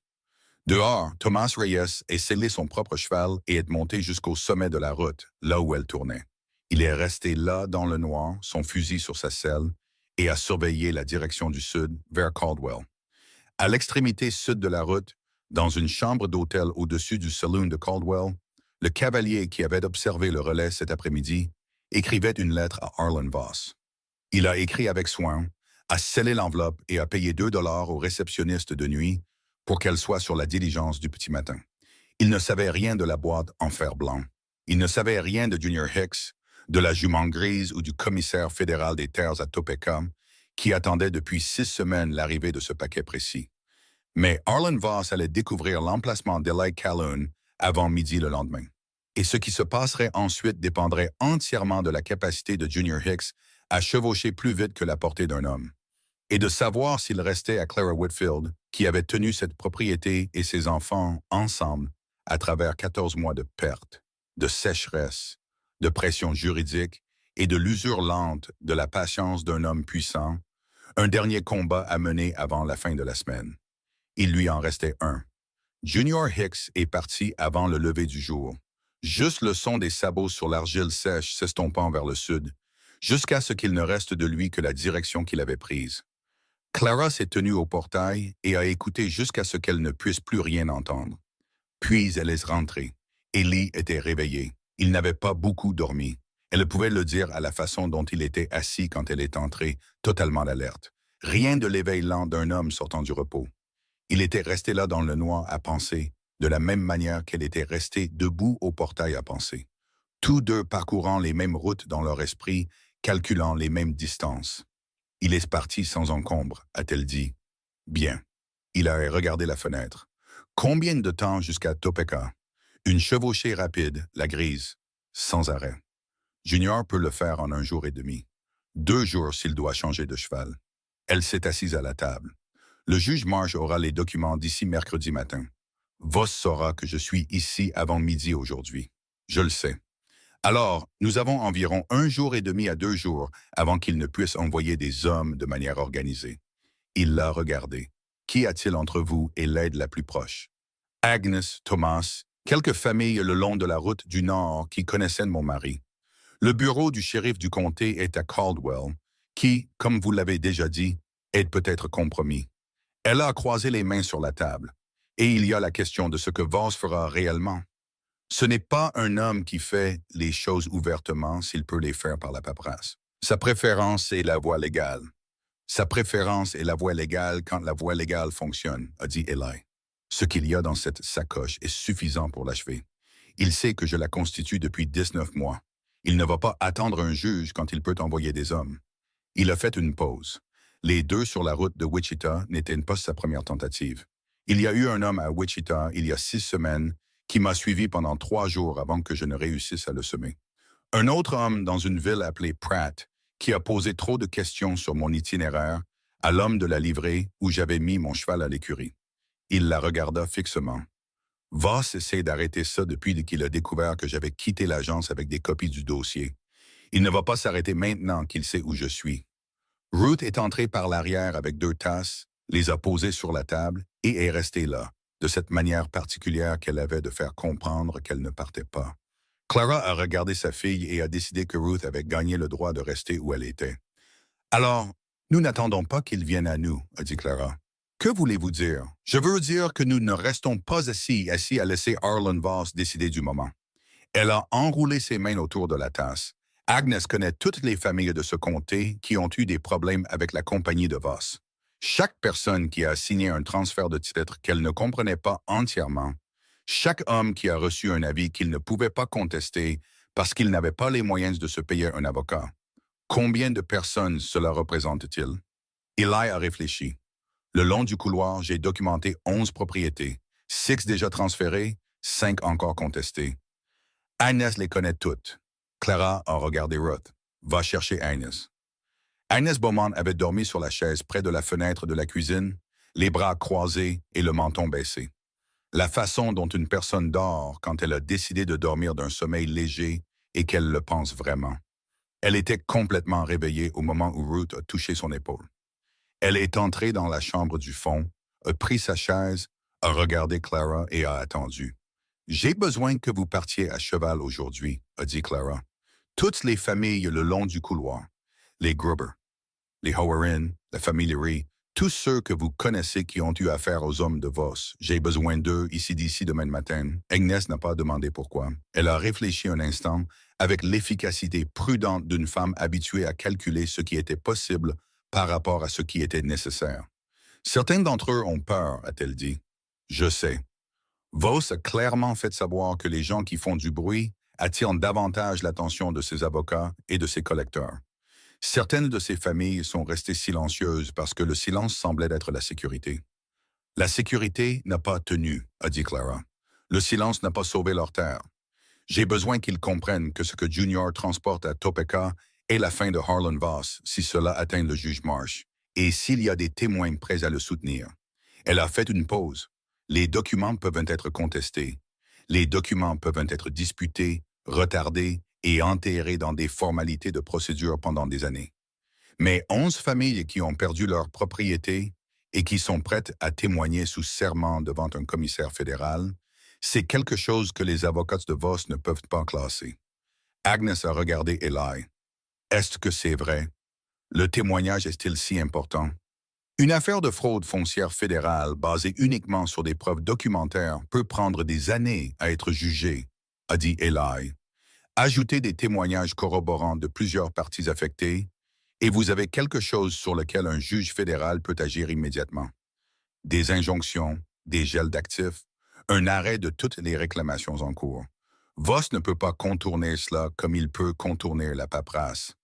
Dehors, Thomas Reyes est scellé son propre cheval et est monté jusqu'au sommet de la route, là où elle tournait. Il est resté là dans le noir, son fusil sur sa selle, et a surveillé la direction du sud, vers Caldwell. À l'extrémité sud de la route, dans une chambre d'hôtel au-dessus du saloon de Caldwell, le cavalier qui avait observé le relais cet après-midi écrivait une lettre à Arlen Voss. Il a écrit avec soin, a scellé l'enveloppe et a payé 2 $ au réceptionniste de nuit pour qu'elle soit sur la diligence du petit matin. Il ne savait rien de la boîte en fer blanc. Il ne savait rien de Junior Hicks, de la jument grise ou du commissaire fédéral des terres à Topeka, qui attendait depuis 6 semaines l'arrivée de ce paquet précis. Mais Arlen Voss allait découvrir l'emplacement d'Eli Calhoun avant midi le lendemain. Et ce qui se passerait ensuite dépendrait entièrement de la capacité de Junior Hicks à chevaucher plus vite que la portée d'un homme, et de savoir s'il restait à Clara Whitfield, qui avait tenu cette propriété et ses enfants ensemble à travers 14 mois de perte, de sécheresse, de pression juridique et de l'usure lente de la patience d'un homme puissant, un dernier combat à mener avant la fin de la semaine. Il lui en restait un. Junior Hicks est parti avant le lever du jour. Juste le son des sabots sur l'argile sèche s'estompant vers le sud, jusqu'à ce qu'il ne reste de lui que la direction qu'il avait prise. Clara s'est tenue au portail et a écouté jusqu'à ce qu'elle ne puisse plus rien entendre. Puis elle est rentrée. Ellie était réveillée. Il n'avait pas beaucoup dormi. Elle pouvait le dire à la façon dont il était assis quand elle est entrée, totalement alerte. Rien de l'éveil lent d'un homme sortant du repos. Il était resté là dans le noir à penser, de la même manière qu'elle était restée debout au portail à penser. Tous deux parcourant les mêmes routes dans leur esprit, calculant les mêmes distances. Il est parti sans encombre, a-t-elle dit. Bien. Il a regardé la fenêtre. Combien de temps jusqu'à Topeka? Une chevauchée rapide, la grise, sans arrêt. Junior peut le faire en 1 jour et demi. 2 jours s'il doit changer de cheval. Elle s'est assise à la table. Le juge Marsh aura les documents d'ici mercredi matin. Voss saura que je suis ici avant midi aujourd'hui. Je le sais. Alors, nous avons environ 1 jour et demi à 2 jours avant qu'il ne puisse envoyer des hommes de manière organisée. Il l'a regardé. Qui a-t-il entre vous et l'aide la plus proche? Agnes, Thomas, quelques familles le long de la route du Nord qui connaissaient mon mari. Le bureau du shérif du comté est à Caldwell, qui, comme vous l'avez déjà dit, est peut-être compromis. Elle a croisé les mains sur la table. Et il y a la question de ce que Voss fera réellement. Ce n'est pas un homme qui fait les choses ouvertement s'il peut les faire par la paperasse. Sa préférence est la voie légale. Sa préférence est la voie légale quand la voie légale fonctionne, a dit Eli. Ce qu'il y a dans cette sacoche est suffisant pour l'achever. Il sait que je la constitue depuis 19 mois. Il ne va pas attendre un juge quand il peut envoyer des hommes. Il a fait une pause. Les deux sur la route de Wichita n'étaient pas sa première tentative. Il y a eu un homme à Wichita il y a 6 semaines qui m'a suivi pendant 3 jours avant que je ne réussisse à le semer. Un autre homme dans une ville appelée Pratt qui a posé trop de questions sur mon itinéraire à l'homme de la livrée où j'avais mis mon cheval à l'écurie. Il la regarda fixement. Voss essaie d'arrêter ça depuis qu'il a découvert que j'avais quitté l'agence avec des copies du dossier. Il ne va pas s'arrêter maintenant qu'il sait où je suis. Ruth est entrée par l'arrière avec 2 tasses, les a posées sur la table et est restée là, de cette manière particulière qu'elle avait de faire comprendre qu'elle ne partait pas. Clara a regardé sa fille et a décidé que Ruth avait gagné le droit de rester où elle était. Alors, nous n'attendons pas qu'il vienne à nous, a dit Clara. Que voulez-vous dire? Je veux dire que nous ne restons pas assis à laisser Harlan Voss décider du moment. Elle a enroulé ses mains autour de la tasse. Agnes connaît toutes les familles de ce comté qui ont eu des problèmes avec la compagnie de Voss. Chaque personne qui a signé un transfert de titre qu'elle ne comprenait pas entièrement, chaque homme qui a reçu un avis qu'il ne pouvait pas contester parce qu'il n'avait pas les moyens de se payer un avocat. Combien de personnes cela représente-t-il? Eli a réfléchi. Le long du couloir, j'ai documenté 11 propriétés, 6 déjà transférées, 5 encore contestées. Agnes les connaît toutes. Clara a regardé Ruth. Va chercher Agnes. Agnes Beaumont avait dormi sur la chaise près de la fenêtre de la cuisine, les bras croisés et le menton baissé. La façon dont une personne dort quand elle a décidé de dormir d'un sommeil léger et qu'elle le pense vraiment. Elle était complètement réveillée au moment où Ruth a touché son épaule. Elle est entrée dans la chambre du fond, a pris sa chaise, a regardé Clara et a attendu. « J'ai besoin que vous partiez à cheval aujourd'hui, » a dit Clara. Toutes les familles le long du couloir, les Gruber, les Howerin, la famille Leary, tous ceux que vous connaissez qui ont eu affaire aux hommes de Voss. J'ai besoin d'eux ici d'ici demain matin. Agnès n'a pas demandé pourquoi. Elle a réfléchi un instant avec l'efficacité prudente d'une femme habituée à calculer ce qui était possible par rapport à ce qui était nécessaire. Certains d'entre eux ont peur, a-t-elle dit. Je sais. Voss a clairement fait savoir que les gens qui font du bruit attirent davantage l'attention de ses avocats et de ses collecteurs. Certaines de ces familles sont restées silencieuses parce que le silence semblait être la sécurité. La sécurité n'a pas tenu, a dit Clara. Le silence n'a pas sauvé leur terre. J'ai besoin qu'ils comprennent que ce que Junior transporte à Topeka est la fin de Harlan Voss si cela atteint le juge Marsh, et s'il y a des témoins prêts à le soutenir. Elle a fait une pause. Les documents peuvent être contestés. Les documents peuvent être disputés, retardés et enterrés dans des formalités de procédure pendant des années. Mais 11 familles qui ont perdu leur propriété et qui sont prêtes à témoigner sous serment devant un commissaire fédéral, c'est quelque chose que les avocats de Voss ne peuvent pas classer. Agnes a regardé Eli. Est-ce que c'est vrai? Le témoignage est-il si important? Une affaire de fraude foncière fédérale basée uniquement sur des preuves documentaires peut prendre des années à être jugée, a dit Eli. Ajoutez des témoignages corroborants de plusieurs parties affectées et vous avez quelque chose sur lequel un juge fédéral peut agir immédiatement. Des injonctions, des gels d'actifs, un arrêt de toutes les réclamations en cours. Voss ne peut pas contourner cela comme il peut contourner la paperasse.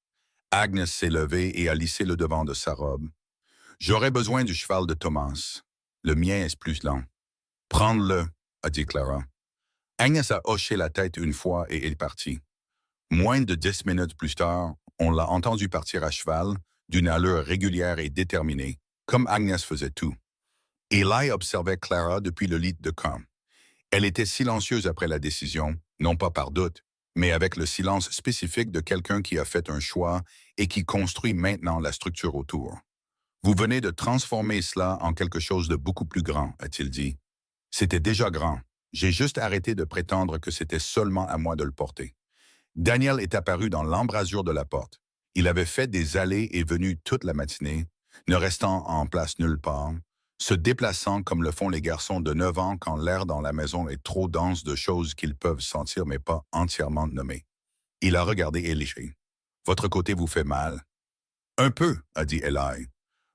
Agnes s'est levée et a lissé le devant de sa robe. J'aurais besoin du cheval de Thomas. Le mien est plus lent. Prends-le, a dit Clara. Agnes a hoché la tête une fois et est partie. Moins de 10 minutes plus tard, on l'a entendu partir à cheval, d'une allure régulière et déterminée, comme Agnes faisait tout. Eli observait Clara depuis le lit de camp. Elle était silencieuse après la décision, non pas par doute, mais avec le silence spécifique de quelqu'un qui a fait un choix et qui construit maintenant la structure autour. Vous venez de transformer cela en quelque chose de beaucoup plus grand, a-t-il dit. C'était déjà grand. J'ai juste arrêté de prétendre que c'était seulement à moi de le porter. Daniel est apparu dans l'embrasure de la porte. Il avait fait des allées et venues toute la matinée, ne restant en place nulle part, se déplaçant comme le font les garçons de 9 ans quand l'air dans la maison est trop dense de choses qu'ils peuvent sentir mais pas entièrement nommer. Il a regardé Elie. Votre côté vous fait mal. Un peu, a dit Eli.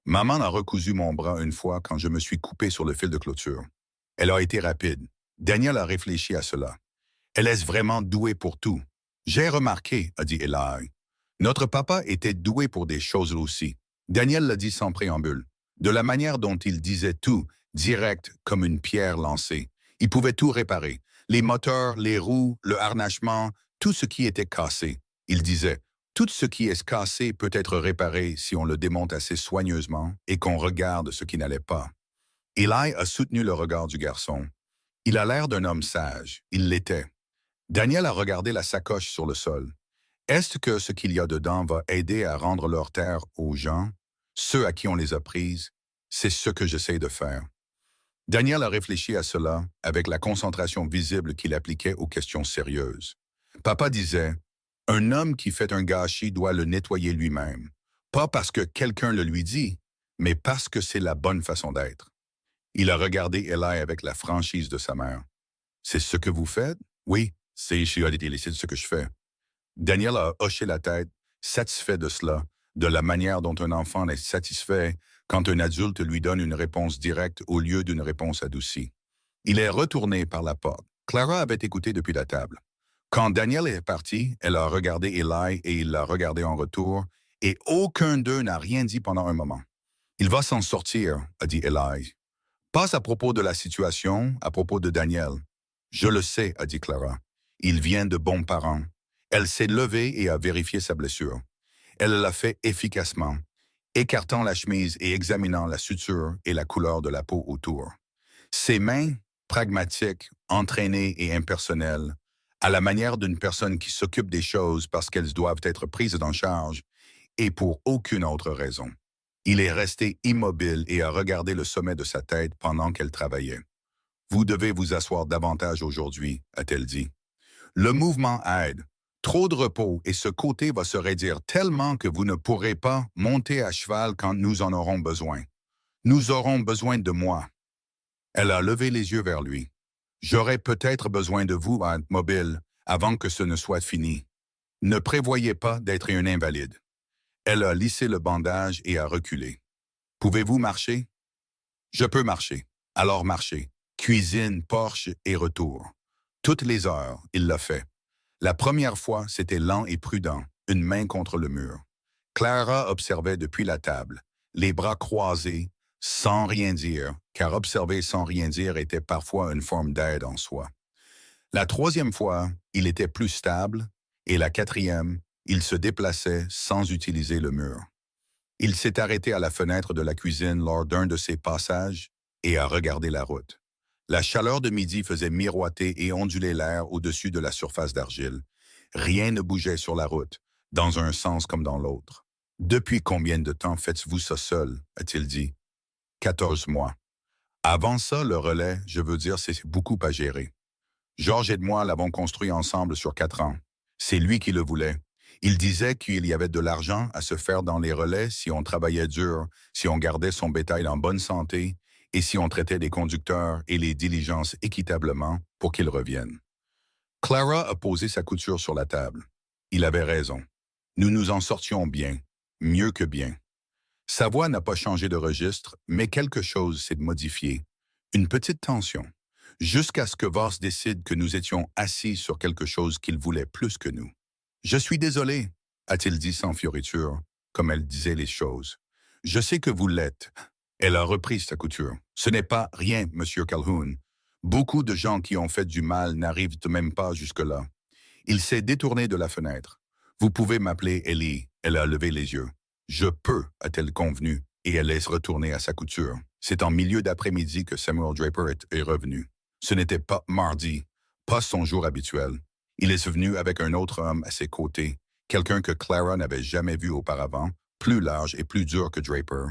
Maman a recousu mon bras une fois quand je me suis coupé sur le fil de clôture. Elle a été rapide. Daniel a réfléchi à cela. Elle est vraiment douée pour tout. J'ai remarqué, a dit Eli. Notre papa était doué pour des choses aussi. Daniel l'a dit sans préambule. De la manière dont il disait tout, direct comme une pierre lancée. Il pouvait tout réparer. Les moteurs, les roues, le harnachement, tout ce qui était cassé. Il disait, tout ce qui est cassé peut être réparé si on le démonte assez soigneusement et qu'on regarde ce qui n'allait pas. Eli a soutenu le regard du garçon. Il a l'air d'un homme sage. Il l'était. Daniel a regardé la sacoche sur le sol. Est-ce que ce qu'il y a dedans va aider à rendre leur terre aux gens, ceux à qui on les a prises? C'est ce que j'essaie de faire. Daniel a réfléchi à cela avec la concentration visible qu'il appliquait aux questions sérieuses. Papa disait, « Un homme qui fait un gâchis doit le nettoyer lui-même, pas parce que quelqu'un le lui dit, mais parce que c'est la bonne façon d'être. » Il a regardé Eli avec la franchise de sa mère. « C'est ce que vous faites? »« Oui, c'est ce que je fais. » Daniel a hoché la tête, satisfait de cela, de la manière dont un enfant est satisfait quand un adulte lui donne une réponse directe au lieu d'une réponse adoucie. Il est retourné par la porte. Clara avait écouté depuis la table. Quand Daniel est parti, elle a regardé Eli et il l'a regardé en retour, et aucun d'eux n'a rien dit pendant un moment. « Il va s'en sortir », a dit Eli. « Pas à propos de la situation, à propos de Daniel. »« Je le sais », a dit Clara. « Il vient de bons parents. » Elle s'est levée et a vérifié sa blessure. Elle l'a fait efficacement, écartant la chemise et examinant la suture et la couleur de la peau autour. Ses mains, pragmatiques, entraînées et impersonnelles, à la manière d'une personne qui s'occupe des choses parce qu'elles doivent être prises en charge et pour aucune autre raison. Il est resté immobile et a regardé le sommet de sa tête pendant qu'elle travaillait. « Vous devez vous asseoir davantage aujourd'hui », a-t-elle dit. « Le mouvement aide. Trop de repos et ce côté va se raidir tellement que vous ne pourrez pas monter à cheval quand nous en aurons besoin. Nous aurons besoin de moi. » Elle a levé les yeux vers lui. « J'aurai peut-être besoin de vous à être mobile avant que ce ne soit fini. Ne prévoyez pas d'être un invalide. » Elle a lissé le bandage et a reculé. « Pouvez-vous marcher? »« Je peux marcher. Alors marchez. Cuisine, porche et retour. » Toutes les heures, il l'a fait. La première fois, c'était lent et prudent, une main contre le mur. Clara observait depuis la table, les bras croisés, sans rien dire, car observer sans rien dire était parfois une forme d'aide en soi. La troisième fois, il était plus stable, et la quatrième, il se déplaçait sans utiliser le mur. Il s'est arrêté à la fenêtre de la cuisine lors d'un de ses passages et a regardé la route. La chaleur de midi faisait miroiter et onduler l'air au-dessus de la surface d'argile. Rien ne bougeait sur la route, dans un sens comme dans l'autre. « Depuis combien de temps faites-vous ça seul ?» a-t-il dit. « 14 mois. Avant ça, le relais, je veux dire, c'est beaucoup à gérer. Georges et moi l'avons construit ensemble sur 4 ans. C'est lui qui le voulait. Il disait qu'il y avait de l'argent à se faire dans les relais si on travaillait dur, si on gardait son bétail en bonne santé et si on traitait les conducteurs et les diligences équitablement pour qu'ils reviennent. » Clara a posé sa couture sur la table. Il avait raison. Nous nous en sortions bien, mieux que bien. Sa voix n'a pas changé de registre, mais quelque chose s'est modifié. Une petite tension, jusqu'à ce que Voss décide que nous étions assis sur quelque chose qu'il voulait plus que nous. « Je suis désolé », a-t-il dit sans fioriture, comme elle disait les choses. « Je sais que vous l'êtes. » Elle a repris sa couture. « Ce n'est pas rien, Monsieur Calhoun. Beaucoup de gens qui ont fait du mal n'arrivent même pas jusque-là. » Il s'est détourné de la fenêtre. « Vous pouvez m'appeler Ellie. » Elle a levé les yeux. « Je peux, a-t-elle convenu, et elle est retournée à sa couture. C'est en milieu d'après-midi que Samuel Draper est revenu. Ce n'était pas mardi, pas son jour habituel. Il est venu avec un autre homme à ses côtés, quelqu'un que Clara n'avait jamais vu auparavant, plus large et plus dur que Draper,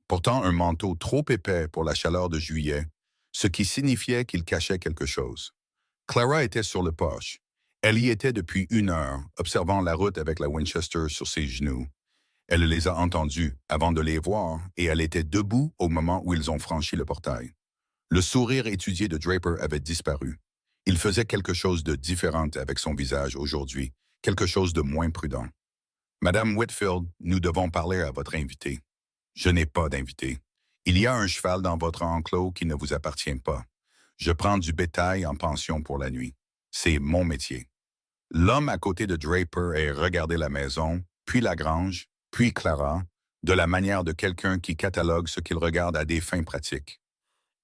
portant un manteau trop épais pour la chaleur de juillet, ce qui signifiait qu'il cachait quelque chose. Clara était sur le porche. Elle y était depuis 1 heure, observant la route avec la Winchester sur ses genoux. Elle les a entendus avant de les voir et elle était debout au moment où ils ont franchi le portail. Le sourire étudié de Draper avait disparu. Il faisait quelque chose de différent avec son visage aujourd'hui, quelque chose de moins prudent. Madame Whitfield, nous devons parler à votre invité. Je n'ai pas d'invité. Il y a un cheval dans votre enclos qui ne vous appartient pas. Je prends du bétail en pension pour la nuit. C'est mon métier. L'homme à côté de Draper a regardé la maison, puis la grange, puis Clara, de la manière de quelqu'un qui catalogue ce qu'il regarde à des fins pratiques.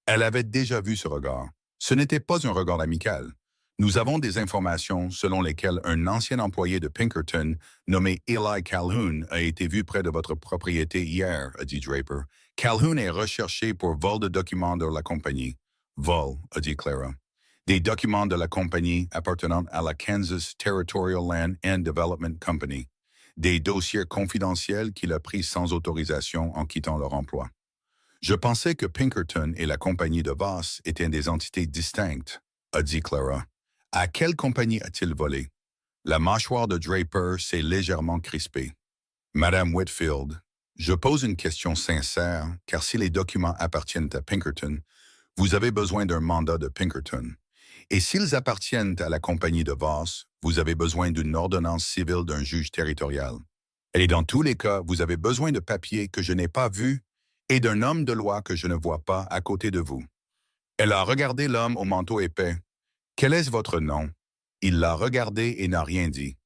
Elle avait déjà vu ce regard. Ce n'était pas un regard amical. Nous avons des informations selon lesquelles un ancien employé de Pinkerton, nommé Eli Calhoun, a été vu près de votre propriété hier, a dit Draper. Calhoun est recherché pour vol de documents de la compagnie. Vol, a dit Clara. Des documents de la compagnie appartenant à la Kansas Territorial Land and Development Company. Des dossiers confidentiels qu'il a pris sans autorisation en quittant leur emploi. Je pensais que Pinkerton et la compagnie de Voss étaient des entités distinctes, a dit Clara. À quelle compagnie a-t-il volé? La mâchoire de Draper s'est légèrement crispée. Madame Whitfield, je pose une question sincère, car si les documents appartiennent à Pinkerton, vous avez besoin d'un mandat de Pinkerton. Et s'ils appartiennent à la compagnie de Voss, vous avez besoin d'une ordonnance civile d'un juge territorial. Et dans tous les cas, vous avez besoin de papiers que je n'ai pas vus et d'un homme de loi que je ne vois pas à côté de vous. Elle a regardé l'homme au manteau épais. Quel est votre nom? Il l'a regardé et n'a rien dit.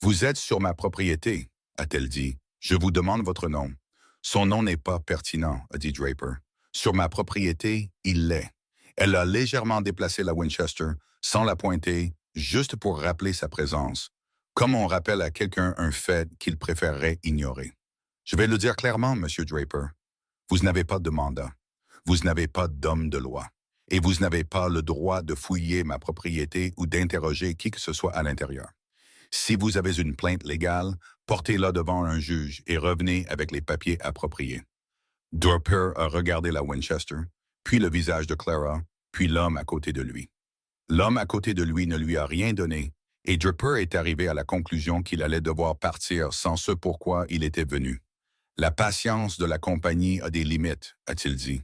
Vous êtes sur ma propriété, a-t-elle dit. Je vous demande votre nom. Son nom n'est pas pertinent, a dit Draper. Sur ma propriété, il l'est. Elle a légèrement déplacé la Winchester, sans la pointer, juste pour rappeler sa présence, comme on rappelle à quelqu'un un fait qu'il préférerait ignorer. Je vais le dire clairement, Monsieur Draper. Vous n'avez pas de mandat. Vous n'avez pas d'homme de loi. Et vous n'avez pas le droit de fouiller ma propriété ou d'interroger qui que ce soit à l'intérieur. Si vous avez une plainte légale, portez-la devant un juge et revenez avec les papiers appropriés. Draper a regardé la Winchester, puis le visage de Clara, puis l'homme à côté de lui. L'homme à côté de lui ne lui a rien donné, et Draper est arrivé à la conclusion qu'il allait devoir partir sans ce pourquoi il était venu. La patience de la compagnie a des limites, a-t-il dit.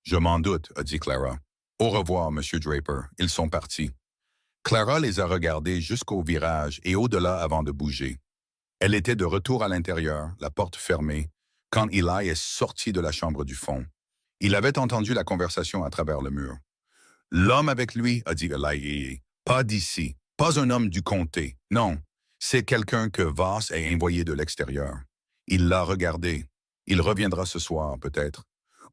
Je m'en doute, a dit Clara. Au revoir, Monsieur Draper. Ils sont partis. Clara les a regardés jusqu'au virage et au-delà avant de bouger. Elle était de retour à l'intérieur, la porte fermée, quand Eli est sorti de la chambre du fond. Il avait entendu la conversation à travers le mur. L'homme avec lui, a dit Eli, pas d'ici, pas un homme du comté, non, c'est quelqu'un que Voss a envoyé de l'extérieur. Il l'a regardé. Il reviendra ce soir, peut-être.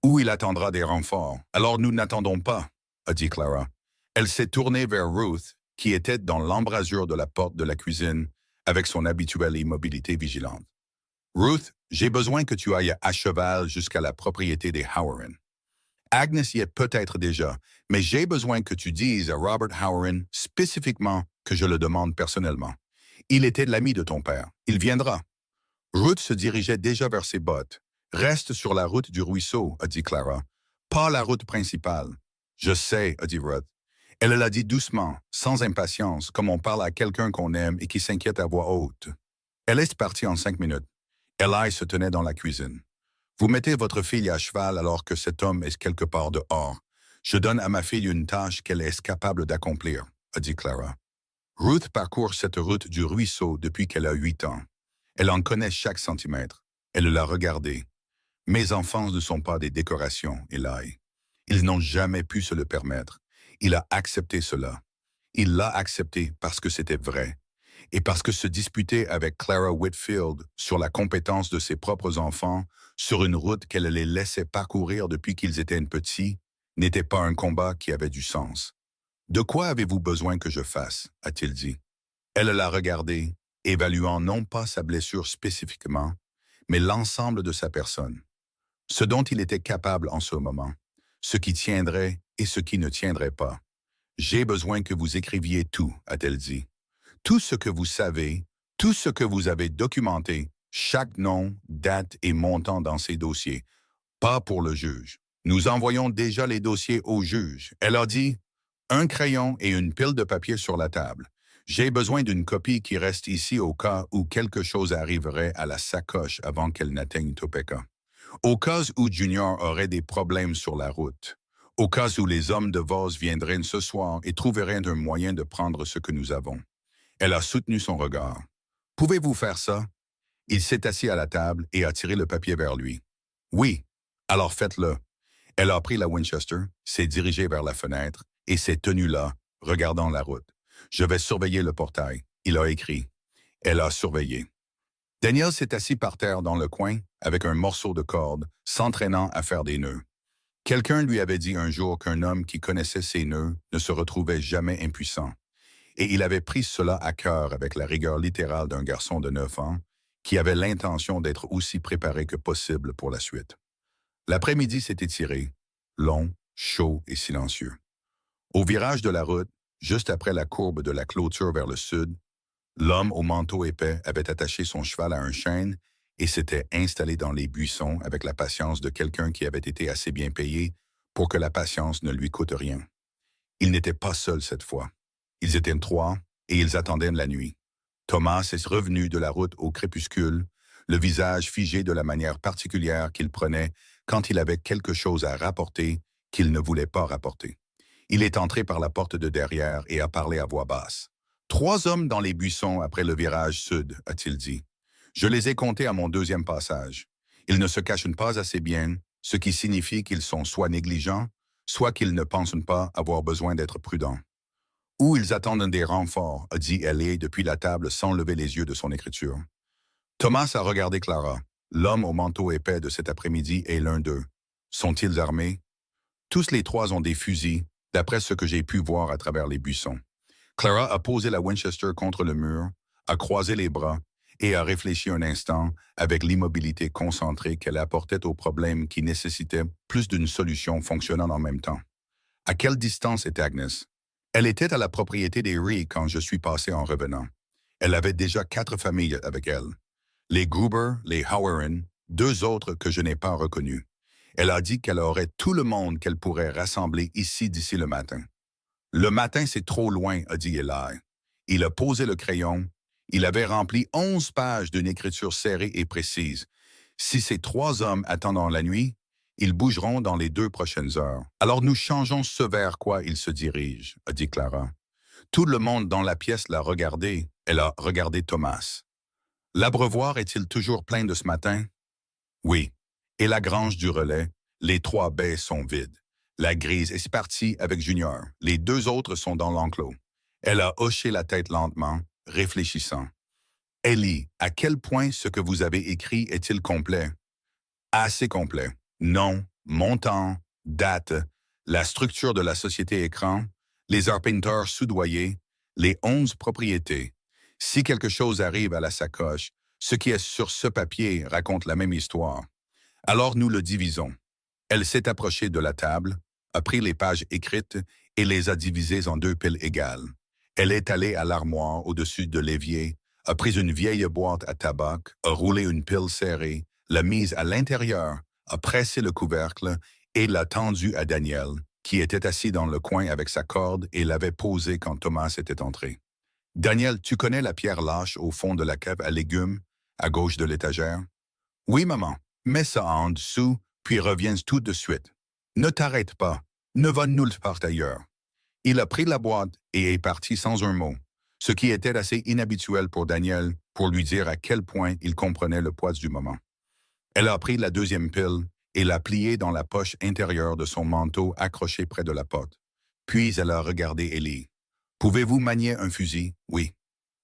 Ou il attendra des renforts. Alors nous n'attendons pas, a dit Clara. Elle s'est tournée vers Ruth, qui était dans l'embrasure de la porte de la cuisine, avec son habituelle immobilité vigilante. Ruth, j'ai besoin que tu ailles à cheval jusqu'à la propriété des Howren. Agnes y est peut-être déjà, mais j'ai besoin que tu dises à Robert Howren spécifiquement que je le demande personnellement. Il était l'ami de ton père. Il viendra. Ruth se dirigeait déjà vers ses bottes. Reste sur la route du ruisseau, a dit Clara. Pas la route principale. Je sais, a dit Ruth. Elle l'a dit doucement, sans impatience, comme on parle à quelqu'un qu'on aime et qui s'inquiète à voix haute. Elle est partie en 5 minutes. Eli se tenait dans la cuisine. Vous mettez votre fille à cheval alors que cet homme est quelque part dehors. Je donne à ma fille une tâche qu'elle est capable d'accomplir, a dit Clara. Ruth parcourt cette route du ruisseau depuis qu'elle a 8 ans. Elle en connaît chaque centimètre. Elle l'a regardé. Mes enfants ne sont pas des décorations, Eli. Ils n'ont jamais pu se le permettre. Il a accepté cela. Il l'a accepté parce que c'était vrai. Et parce que se disputer avec Clara Whitfield sur la compétence de ses propres enfants, sur une route qu'elle les laissait parcourir depuis qu'ils étaient petits, n'était pas un combat qui avait du sens. De quoi avez-vous besoin que je fasse, a-t-il dit. Elle l'a regardé, évaluant non pas sa blessure spécifiquement, mais l'ensemble de sa personne. Ce dont il était capable en ce moment, ce qui tiendrait et ce qui ne tiendrait pas. J'ai besoin que vous écriviez tout, a-t-elle dit. Tout ce que vous savez, tout ce que vous avez documenté, chaque nom, date et montant dans ces dossiers. Pas pour le juge. Nous envoyons déjà les dossiers au juge. Elle a dit, un crayon et une pile de papier sur la table. J'ai besoin d'une copie qui reste ici au cas où quelque chose arriverait à la sacoche avant qu'elle n'atteigne Topeka. Au cas où Junior aurait des problèmes sur la route. Au cas où les hommes de Voss viendraient ce soir et trouveraient un moyen de prendre ce que nous avons. Elle a soutenu son regard. Pouvez-vous faire ça? Il s'est assis à la table et a tiré le papier vers lui. Oui, alors faites-le. Elle a pris la Winchester, s'est dirigée vers la fenêtre et s'est tenue là, regardant la route. Je vais surveiller le portail. Il a écrit. Elle a surveillé. Daniel s'est assis par terre dans le coin avec un morceau de corde, s'entraînant à faire des nœuds. Quelqu'un lui avait dit un jour qu'un homme qui connaissait ses nœuds ne se retrouvait jamais impuissant. Et il avait pris cela à cœur avec la rigueur littérale d'un garçon de 9 ans qui avait l'intention d'être aussi préparé que possible pour la suite. L'après-midi s'est étiré, long, chaud et silencieux. Au virage de la route, juste après la courbe de la clôture vers le sud, l'homme au manteau épais avait attaché son cheval à un chêne et s'était installé dans les buissons avec la patience de quelqu'un qui avait été assez bien payé pour que la patience ne lui coûte rien. Il n'était pas seul cette fois. Ils étaient 3 et ils attendaient la nuit. Thomas est revenu de la route au crépuscule, le visage figé de la manière particulière qu'il prenait quand il avait quelque chose à rapporter qu'il ne voulait pas rapporter. Il est entré par la porte de derrière et a parlé à voix basse. 3 hommes dans les buissons après le virage sud, a-t-il dit. Je les ai comptés à mon deuxième passage. Ils ne se cachent pas assez bien, ce qui signifie qu'ils sont soit négligents, soit qu'ils ne pensent pas avoir besoin d'être prudents. Ou ils attendent des renforts, a dit Ellie depuis la table sans lever les yeux de son écriture. Thomas a regardé Clara. L'homme au manteau épais de cet après-midi est l'un d'eux. Sont-ils armés? Tous les 3 ont des fusils, d'après ce que j'ai pu voir à travers les buissons. Clara a posé la Winchester contre le mur, a croisé les bras et a réfléchi un instant avec l'immobilité concentrée qu'elle apportait au problème qui nécessitait plus d'une solution fonctionnant en même temps. À quelle distance est Agnes? Elle était à la propriété des Rhee quand je suis passé en revenant. Elle avait déjà 4 familles avec elle. Les Gruber, les Howerin, 2 autres que je n'ai pas reconnus. Elle a dit qu'elle aurait tout le monde qu'elle pourrait rassembler ici d'ici le matin. Le matin, c'est trop loin, a dit Eli. Il a posé le crayon. Il avait rempli 11 pages d'une écriture serrée et précise. Si ces 3 hommes attendent la nuit, ils bougeront dans les 2 prochaines heures. Alors nous changeons ce vers quoi ils se dirigent, a dit Clara. Tout le monde dans la pièce l'a regardé. Elle a regardé Thomas. L'abreuvoir est-il toujours plein de ce matin? Oui. Et la grange du relais, les 3 baies sont vides. La grise est partie avec Junior. Les 2 autres sont dans l'enclos. Elle a hoché la tête lentement, réfléchissant. Ellie, à quel point ce que vous avez écrit est-il complet? Assez complet. Nom, montant, date, la structure de la société écran, les arpenteurs soudoyés, les 11 propriétés. Si quelque chose arrive à la sacoche, ce qui est sur ce papier raconte la même histoire. Alors nous le divisons. Elle s'est approchée de la table, a pris les pages écrites et les a divisées en 2 piles égales. Elle est allée à l'armoire au-dessus de l'évier, a pris une vieille boîte à tabac, a roulé une pile serrée, l'a mise à l'intérieur, a pressé le couvercle et l'a tendue à Daniel, qui était assis dans le coin avec sa corde et l'avait posée quand Thomas était entré. « Daniel, tu connais la pierre lâche au fond de la cave à légumes, à gauche de l'étagère? »« Oui, maman. Mets ça en dessous, puis reviens tout de suite. Ne t'arrête pas. Ne va nulle part ailleurs. » Il a pris la boîte et est parti sans un mot, ce qui était assez inhabituel pour Daniel pour lui dire à quel point il comprenait le poids du moment. Elle a pris la 2e pile et l'a pliée dans la poche intérieure de son manteau accroché près de la porte. Puis elle a regardé Ellie. « Pouvez-vous manier un fusil? »« Oui. »«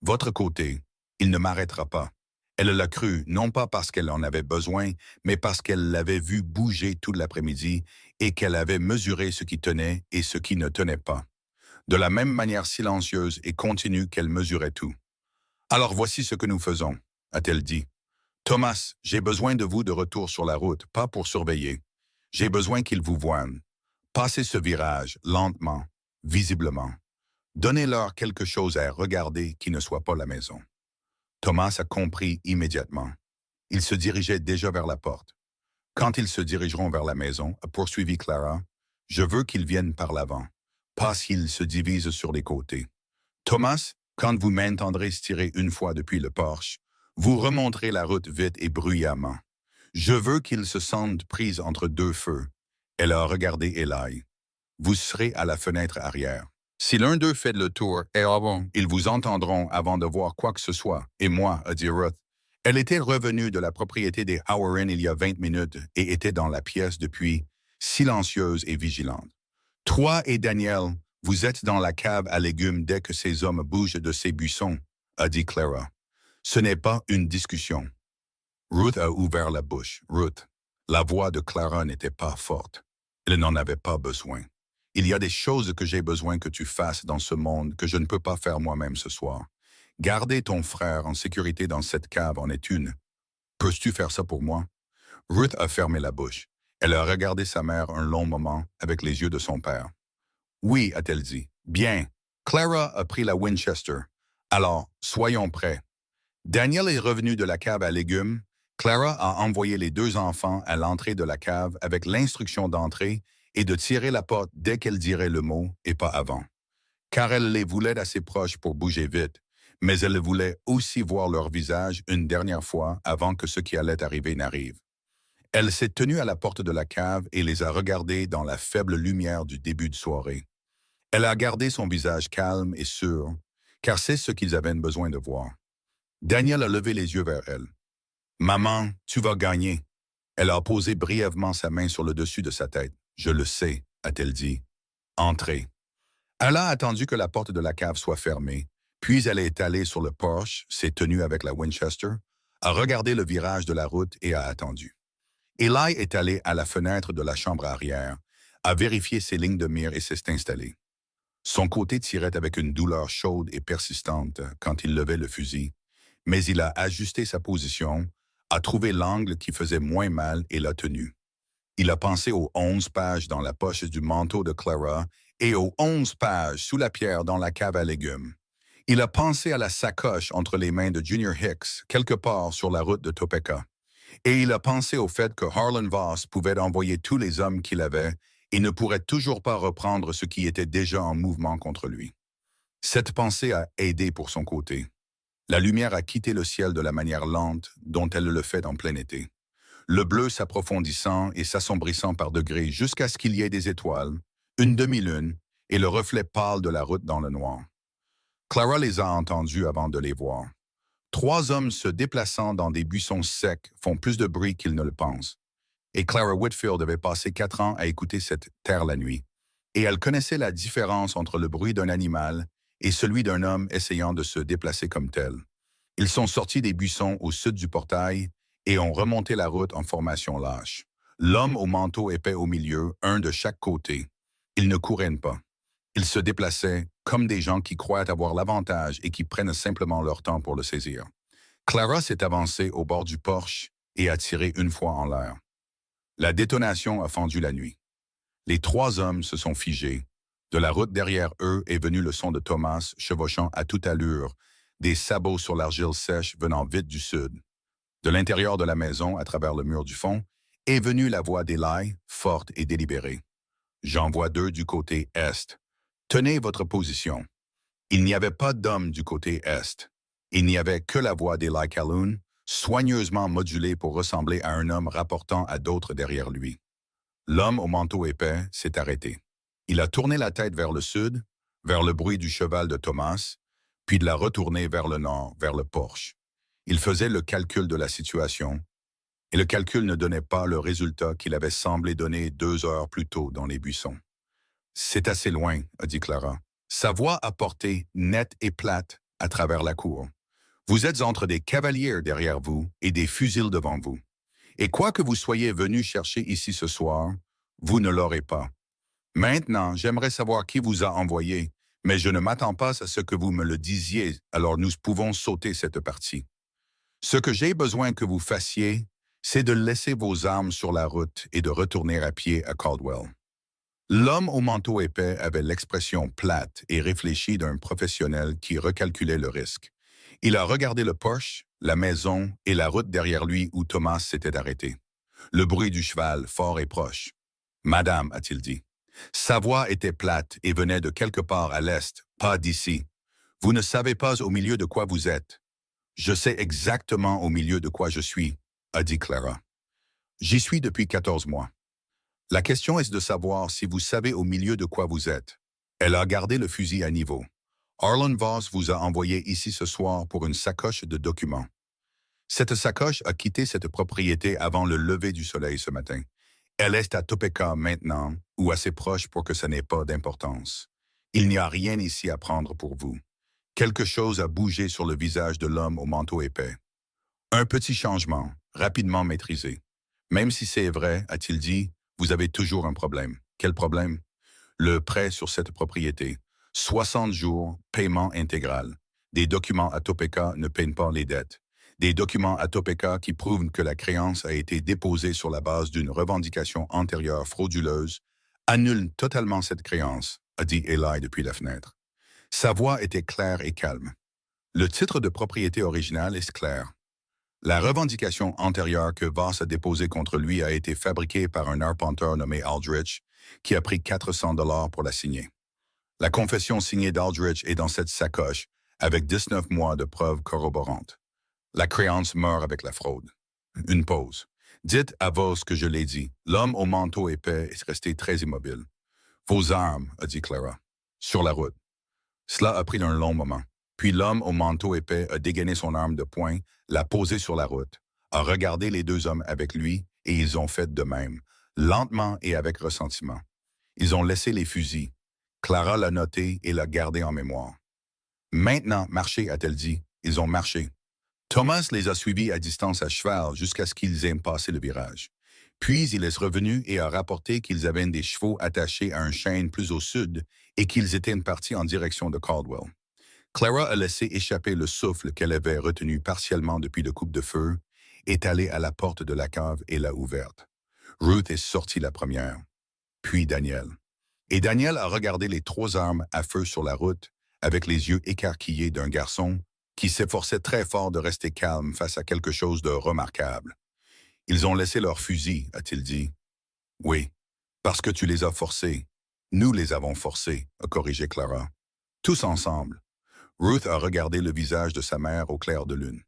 Votre côté. Il ne m'arrêtera pas. » Elle l'a cru, non pas parce qu'elle en avait besoin, mais parce qu'elle l'avait vu bouger tout l'après-midi et qu'elle avait mesuré ce qui tenait et ce qui ne tenait pas. De la même manière silencieuse et continue qu'elle mesurait tout. « Alors voici ce que nous faisons, » a-t-elle dit. « Thomas, j'ai besoin de vous de retour sur la route, pas pour surveiller. J'ai besoin qu'il vous voie. Passez ce virage, lentement, visiblement. Donnez-leur quelque chose à regarder qui ne soit pas la maison. » Thomas a compris immédiatement. Ils se dirigeaient déjà vers la porte. « Quand ils se dirigeront vers la maison, » a poursuivi Clara, « je veux qu'ils viennent par l'avant, pas qu'ils se divisent sur les côtés. Thomas, quand vous m'entendrez tirer une fois depuis le porche, vous remonterez la route vite et bruyamment. Je veux qu'ils se sentent pris entre 2 feux. » Elle a regardé Eli. « Vous serez à la fenêtre arrière. Si l'un d'eux fait le tour, et avant, ils vous entendront avant de voir quoi que ce soit. Et moi, a dit Ruth, Elle était revenue de la propriété des Howard il y a 20 minutes et était dans la pièce depuis, silencieuse et vigilante. Toi et Daniel, vous êtes dans la cave à légumes dès que ces hommes bougent de ces buissons, a dit Clara. Ce n'est pas une discussion. Ruth a ouvert la bouche. Ruth, la voix de Clara n'était pas forte. Elle n'en avait pas besoin. Il y a des choses que j'ai besoin que tu fasses dans ce monde que je ne peux pas faire moi-même ce soir. Garder ton frère en sécurité dans cette cave en est une. Peux-tu faire ça pour moi? Ruth a fermé la bouche. Elle a regardé sa mère un long moment avec les yeux de son père. Oui, a-t-elle dit. Bien. Clara a pris la Winchester. Alors, soyons prêts. Daniel est revenu de la cave à légumes. Clara a envoyé les deux enfants à l'entrée de la cave avec l'instruction d'entrer et de tirer la porte dès qu'elle dirait le mot et pas avant. Car elle les voulait assez proches pour bouger vite, mais elle voulait aussi voir leur visage une dernière fois avant que ce qui allait arriver n'arrive. Elle s'est tenue à la porte de la cave et les a regardés dans la faible lumière du début de soirée. Elle a gardé son visage calme et sûr, car c'est ce qu'ils avaient besoin de voir. Daniel a levé les yeux vers elle. « Maman, tu vas gagner. » Elle a posé brièvement sa main sur le dessus de sa tête. « Je le sais, a-t-elle dit. Entrez. » Elle a attendu que la porte de la cave soit fermée, puis elle est allée sur le porche, s'est tenue avec la Winchester, a regardé le virage de la route et a attendu. Eli est allé à la fenêtre de la chambre arrière, a vérifié ses lignes de mire et s'est installé. Son côté tirait avec une douleur chaude et persistante quand il levait le fusil, mais il a ajusté sa position, a trouvé l'angle qui faisait moins mal et l'a tenu. Il a pensé aux 11 pages dans la poche du manteau de Clara et aux 11 pages sous la pierre dans la cave à légumes. Il a pensé à la sacoche entre les mains de Junior Hicks, quelque part sur la route de Topeka. Et il a pensé au fait que Harlan Voss pouvait envoyer tous les hommes qu'il avait et ne pourrait toujours pas reprendre ce qui était déjà en mouvement contre lui. Cette pensée a aidé pour son côté. La lumière a quitté le ciel de la manière lente dont elle le fait en plein été. Le bleu s'approfondissant et s'assombrissant par degrés jusqu'à ce qu'il y ait des étoiles, une demi-lune et le reflet pâle de la route dans le noir. Clara les a entendus avant de les voir. 3 hommes se déplaçant dans des buissons secs font plus de bruit qu'ils ne le pensent. Et Clara Whitfield avait passé 4 ans à écouter cette terre la nuit. Et elle connaissait la différence entre le bruit d'un animal et celui d'un homme essayant de se déplacer comme tel. Ils sont sortis des buissons au sud du portail et ont remonté la route en formation lâche. L'homme au manteau épais au milieu, un de chaque côté. Ils ne couraient pas. Ils se déplaçaient comme des gens qui croient avoir l'avantage et qui prennent simplement leur temps pour le saisir. Clara s'est avancée au bord du porche et a tiré une fois en l'air. La détonation a fendu la nuit. Les 3 hommes se sont figés. De la route derrière eux est venu le son de Thomas chevauchant à toute allure, des sabots sur l'argile sèche venant vite du sud. De l'intérieur de la maison, à travers le mur du fond, est venue la voix d'Eli, forte et délibérée. J'en vois 2 du côté est. Tenez votre position. Il n'y avait pas d'homme du côté est. Il n'y avait que la voix d'Eli Calhoun, soigneusement modulée pour ressembler à un homme rapportant à d'autres derrière lui. L'homme au manteau épais s'est arrêté. Il a tourné la tête vers le sud, vers le bruit du cheval de Thomas, puis de la retourner vers le nord, vers le porche. Il faisait le calcul de la situation, et le calcul ne donnait pas le résultat qu'il avait semblé donner 2 heures plus tôt dans les buissons. « C'est assez loin, » a dit Clara. Sa voix a porté, nette et plate, à travers la cour. « Vous êtes entre des cavaliers derrière vous et des fusils devant vous. Et quoi que vous soyez venu chercher ici ce soir, vous ne l'aurez pas. Maintenant, j'aimerais savoir qui vous a envoyé, mais je ne m'attends pas à ce que vous me le disiez, alors nous pouvons sauter cette partie. Ce que j'ai besoin que vous fassiez, c'est de laisser vos armes sur la route et de retourner à pied à Caldwell. » L'homme au manteau épais avait l'expression plate et réfléchie d'un professionnel qui recalculait le risque. Il a regardé le porche, la maison et la route derrière lui où Thomas s'était arrêté. Le bruit du cheval, fort et proche. « Madame, a-t-il dit. » Sa voix était plate et venait de quelque part à l'est, pas d'ici. « Vous ne savez pas au milieu de quoi vous êtes. »« Je sais exactement au milieu de quoi je suis, » a dit Clara. « J'y suis depuis 14 mois. La question est de savoir si vous savez au milieu de quoi vous êtes. » Elle a gardé le fusil à niveau. « Harlan Voss vous a envoyé ici ce soir pour une sacoche de documents. Cette sacoche a quitté cette propriété avant le lever du soleil ce matin. Elle est à Topeka maintenant, ou assez proche pour que ça n'ait pas d'importance. Il n'y a rien ici à prendre pour vous. Quelque chose a bougé sur le visage de l'homme au manteau épais. Un petit changement, rapidement maîtrisé. Même si c'est vrai, a-t-il dit, vous avez toujours un problème. Quel problème? Le prêt sur cette propriété. 60 jours, paiement intégral. Des documents à Topeka ne peignent pas les dettes. Des documents à Topeka qui prouvent que la créance a été déposée sur la base d'une revendication antérieure frauduleuse annulent totalement cette créance, a dit Eli depuis la fenêtre. Sa voix était claire et calme. Le titre de propriété original est clair. La revendication antérieure que Voss a déposée contre lui a été fabriquée par un arpenteur nommé Aldrich, qui a pris 400 $ pour la signer. La confession signée d'Aldrich est dans cette sacoche, avec 19 mois de preuves corroborantes. La créance meurt avec la fraude. Une pause. Dites à Voss que je l'ai dit. L'homme au manteau épais est resté très immobile. Vos armes, a dit Clara. Sur la route. Cela a pris un long moment. Puis l'homme au manteau épais a dégainé son arme de poing, l'a posée sur la route, a regardé les deux hommes avec lui, et ils ont fait de même, lentement et avec ressentiment. Ils ont laissé les fusils. Clara l'a noté et l'a gardé en mémoire. Maintenant, marchez, a-t-elle dit. Ils ont marché. Thomas les a suivis à distance à cheval jusqu'à ce qu'ils aient passé le virage. Puis il est revenu et a rapporté qu'ils avaient des chevaux attachés à un chêne plus au sud et qu'ils étaient partis en direction de Caldwell. Clara a laissé échapper le souffle qu'elle avait retenu partiellement depuis le coupe de feu, est allée à la porte de la cave et l'a ouverte. Ruth est sortie la première, puis Daniel. Et Daniel a regardé les 3 armes à feu sur la route avec les yeux écarquillés d'un garçon qui s'efforçait très fort de rester calme face à quelque chose de remarquable. Ils ont laissé leurs fusils, a-t-il dit. Oui, parce que tu les as forcés. Nous les avons forcés, a corrigé Clara. Tous ensemble. Ruth a regardé le visage de sa mère au clair de lune.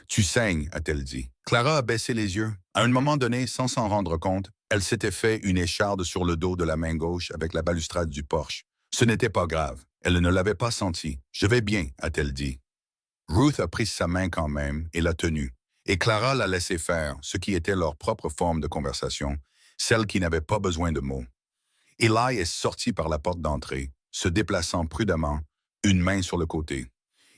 Tu saignes, a-t-elle dit. Clara a baissé les yeux. À un moment donné, sans s'en rendre compte, elle s'était fait une écharde sur le dos de la main gauche avec la balustrade du porche. Ce n'était pas grave. Elle ne l'avait pas senti. Je vais bien, a-t-elle dit. Ruth a pris sa main quand même et l'a tenue. Et Clara l'a laissé faire, ce qui était leur propre forme de conversation, celle qui n'avait pas besoin de mots. Eli est sorti par la porte d'entrée, se déplaçant prudemment, une main sur le côté.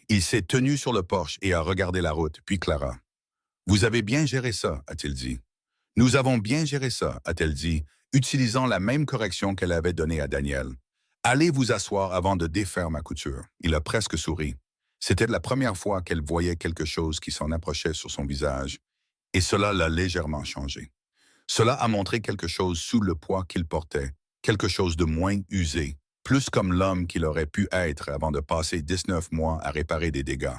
Il s'est tenu sur le porche et a regardé la route, puis Clara. « Vous avez bien géré ça, a-t-il dit. « Nous avons bien géré ça, a-t-elle dit, utilisant la même correction qu'elle avait donnée à Daniel. « Allez vous asseoir avant de défaire ma couture. » Il a presque souri. C'était la première fois qu'elle voyait quelque chose qui s'en approchait sur son visage, et cela l'a légèrement changé. Cela a montré quelque chose sous le poids qu'il portait, quelque chose de moins usé, plus comme l'homme qu'il aurait pu être avant de passer 19 mois à réparer des dégâts.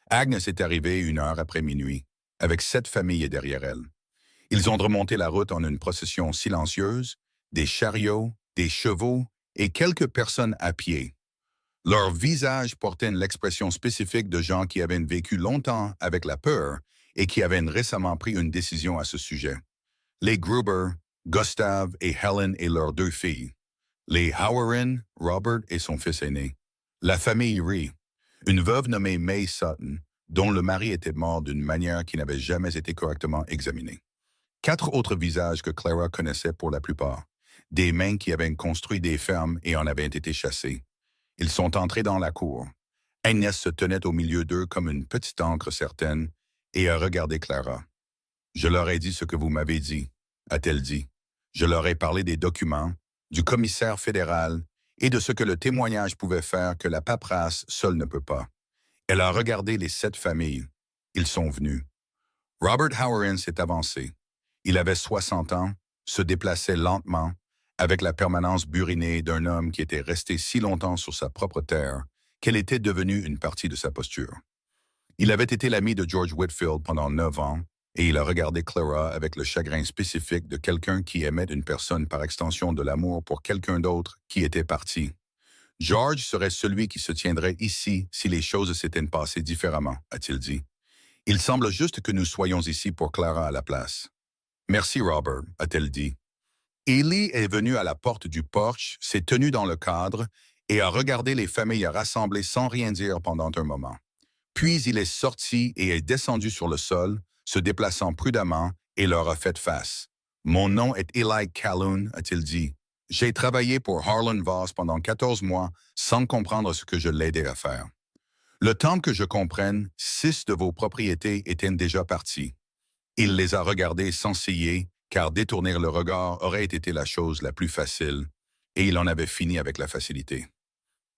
Agnes est arrivée 1 heure après minuit, avec 7 familles derrière elle. Ils ont remonté la route en une procession silencieuse, des chariots, des chevaux et quelques personnes à pied. Leur visage portait l'expression spécifique de gens qui avaient vécu longtemps avec la peur et qui avaient récemment pris une décision à ce sujet. Les Gruber, Gustave et Helen et leurs 2 filles. Les Howerin, Robert et son fils aîné. La famille Ree, une veuve nommée May Sutton, dont le mari était mort d'une manière qui n'avait jamais été correctement examinée. 4 autres visages que Clara connaissait pour la plupart. Des mains qui avaient construit des fermes et en avaient été chassées. Ils sont entrés dans la cour. Agnès se tenait au milieu d'eux comme une petite ancre certaine et a regardé Clara. « Je leur ai dit ce que vous m'avez dit, » a-t-elle dit. « Je leur ai parlé des documents, du commissaire fédéral et de ce que le témoignage pouvait faire que la paperasse seule ne peut pas. » Elle a regardé les 7 familles. Ils sont venus. Robert Howerin s'est avancé. Il avait 60 ans, se déplaçait lentement, avec la permanence burinée d'un homme qui était resté si longtemps sur sa propre terre qu'elle était devenue une partie de sa posture. Il avait été l'ami de George Whitfield pendant 9 ans, et il a regardé Clara avec le chagrin spécifique de quelqu'un qui aimait une personne par extension de l'amour pour quelqu'un d'autre qui était parti. George serait celui qui se tiendrait ici si les choses s'étaient passées différemment, a-t-il dit. Il semble juste que nous soyons ici pour Clara à la place. Merci, Robert, a-t-elle dit. Eli est venu à la porte du porche, s'est tenu dans le cadre et a regardé les familles rassemblées sans rien dire pendant un moment. Puis il est sorti et est descendu sur le sol, se déplaçant prudemment, et leur a fait face. Mon nom est Eli Calhoun, a-t-il dit. J'ai travaillé pour Harlan Voss pendant 14 mois sans comprendre ce que je l'aidais à faire. Le temps que je comprenne, 6 de vos propriétés étaient déjà parties. Il les a regardées sans ciller, car détourner le regard aurait été la chose la plus facile, et il en avait fini avec la facilité.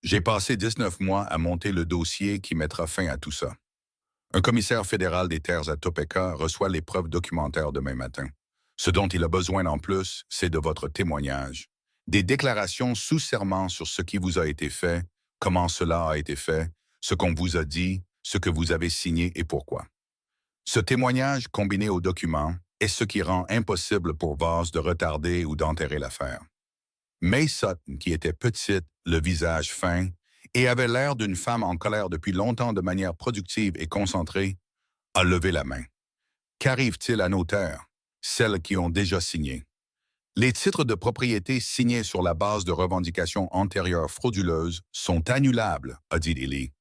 J'ai passé 19 mois à monter le dossier qui mettra fin à tout ça. Un commissaire fédéral des terres à Topeka reçoit les preuves documentaires demain matin. Ce dont il a besoin en plus, c'est de votre témoignage. Des déclarations sous serment sur ce qui vous a été fait, comment cela a été fait, ce qu'on vous a dit, ce que vous avez signé et pourquoi. Ce témoignage, combiné aux documents, est ce qui rend impossible pour Voss de retarder ou d'enterrer l'affaire. May Sutton, qui était petite, le visage fin, et avait l'air d'une femme en colère depuis longtemps de manière productive et concentrée, a levé la main. Qu'arrive-t-il à nos terres, celles qui ont déjà signé? Les titres de propriété signés sur la base de revendications antérieures frauduleuses sont annulables, a dit Ely.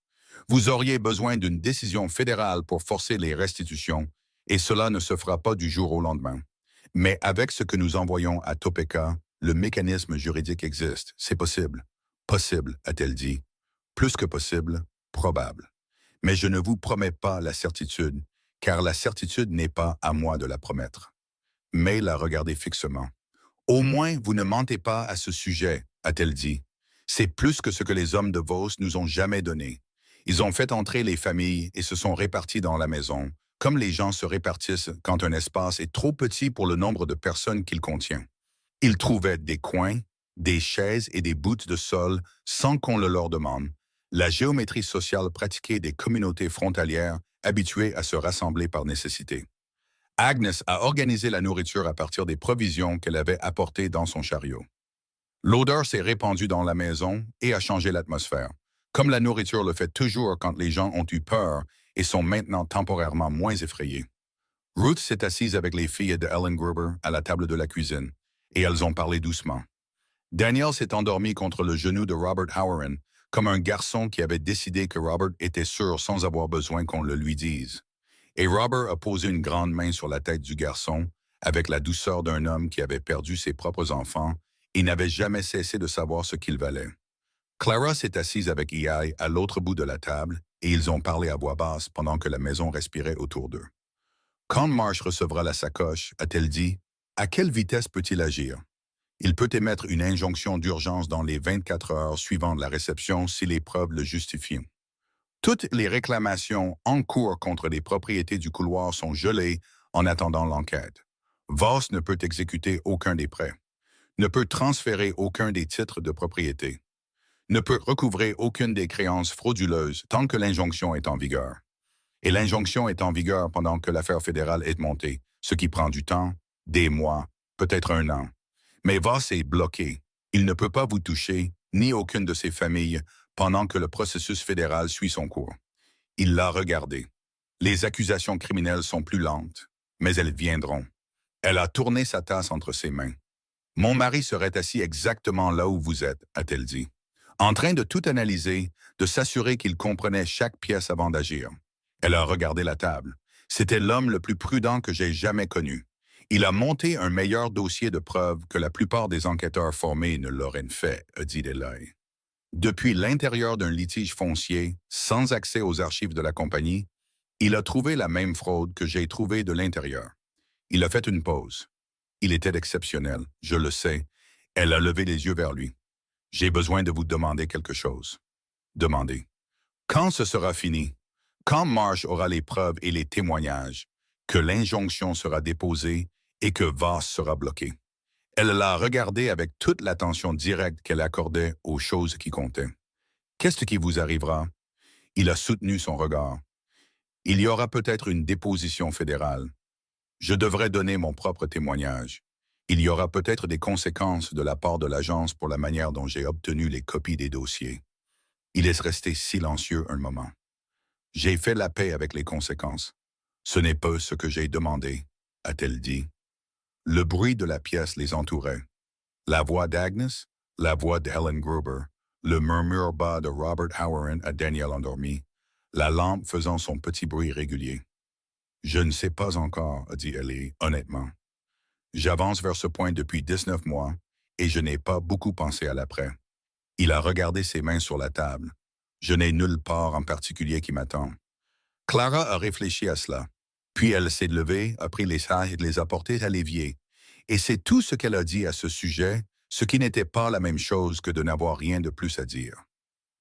Vous auriez besoin d'une décision fédérale pour forcer les restitutions, et cela ne se fera pas du jour au lendemain. Mais avec ce que nous envoyons à Topeka, le mécanisme juridique existe. C'est possible. Possible, a-t-elle dit. Plus que possible, probable. Mais je ne vous promets pas la certitude, car la certitude n'est pas à moi de la promettre. May l'a regardé fixement. Au moins, vous ne mentez pas à ce sujet, a-t-elle dit. C'est plus que ce que les hommes de Voss nous ont jamais donné. Ils ont fait entrer les familles et se sont répartis dans la maison, comme les gens se répartissent quand un espace est trop petit pour le nombre de personnes qu'il contient. Ils trouvaient des coins, des chaises et des bouts de sol sans qu'on le leur demande, la géométrie sociale pratiquée des communautés frontalières habituées à se rassembler par nécessité. Agnes a organisé la nourriture à partir des provisions qu'elle avait apportées dans son chariot. L'odeur s'est répandue dans la maison et a changé l'atmosphère, comme la nourriture le fait toujours quand les gens ont eu peur et sont maintenant temporairement moins effrayés. Ruth s'est assise avec les filles de Ellen Gruber à la table de la cuisine, et elles ont parlé doucement. Daniel s'est endormi contre le genou de Robert Howard, comme un garçon qui avait décidé que Robert était sûr sans avoir besoin qu'on le lui dise. Et Robert a posé une grande main sur la tête du garçon, avec la douceur d'un homme qui avait perdu ses propres enfants et n'avait jamais cessé de savoir ce qu'il valait. Clara s'est assise avec Ei à l'autre bout de la table, et ils ont parlé à voix basse pendant que la maison respirait autour d'eux. Quand Marsh recevra la sacoche, a-t-elle dit, à quelle vitesse peut-il agir? Il peut émettre une injonction d'urgence dans les 24 heures suivant la réception si les preuves le justifient. Toutes les réclamations en cours contre les propriétés du couloir sont gelées en attendant l'enquête. Voss ne peut exécuter aucun des prêts, ne peut transférer aucun des titres de propriété, ne peut recouvrer aucune des créances frauduleuses tant que l'injonction est en vigueur. Et l'injonction est en vigueur pendant que l'affaire fédérale est montée, ce qui prend du temps, des mois, peut-être un an. Mais Voss est bloqué. Il ne peut pas vous toucher, ni aucune de ses familles, pendant que le processus fédéral suit son cours. Il l'a regardé. Les accusations criminelles sont plus lentes, mais elles viendront. Elle a tourné sa tasse entre ses mains. Mon mari serait assis exactement là où vous êtes, a-t-elle dit, en train de tout analyser, de s'assurer qu'il comprenait chaque pièce avant d'agir. Elle a regardé la table. C'était l'homme le plus prudent que j'ai jamais connu. Il a monté un meilleur dossier de preuves que la plupart des enquêteurs formés ne l'auraient fait, a dit Eli. Depuis l'intérieur d'un litige foncier, sans accès aux archives de la compagnie, il a trouvé la même fraude que j'ai trouvée de l'intérieur. Il a fait une pause. Il était exceptionnel, je le sais. Elle a levé les yeux vers lui. J'ai besoin de vous demander quelque chose. Demandez. Quand ce sera fini? Quand Marsh aura les preuves et les témoignages, que l'injonction sera déposée et que Voss sera bloqué. Elle l'a regardé avec toute l'attention directe qu'elle accordait aux choses qui comptaient. Qu'est-ce qui vous arrivera? Il a soutenu son regard. Il y aura peut-être une déposition fédérale. Je devrais donner mon propre témoignage. Il y aura peut-être des conséquences de la part de l'agence pour la manière dont j'ai obtenu les copies des dossiers. Il est resté silencieux un moment. J'ai fait la paix avec les conséquences. Ce n'est pas ce que j'ai demandé, a-t-elle dit. Le bruit de la pièce les entourait. La voix d'Agnes, la voix d'Ellen Gruber, le murmure bas de Robert Howard à Daniel endormi, la lampe faisant son petit bruit régulier. « Je ne sais pas encore, a dit Ellie, honnêtement. J'avance vers ce point depuis 19 mois et je n'ai pas beaucoup pensé à l'après. » Il a regardé ses mains sur la table. « Je n'ai nulle part en particulier qui m'attend. » Clara a réfléchi à cela. Puis elle s'est levée, a pris les sacs et les a portés à l'évier. Et c'est tout ce qu'elle a dit à ce sujet, ce qui n'était pas la même chose que de n'avoir rien de plus à dire.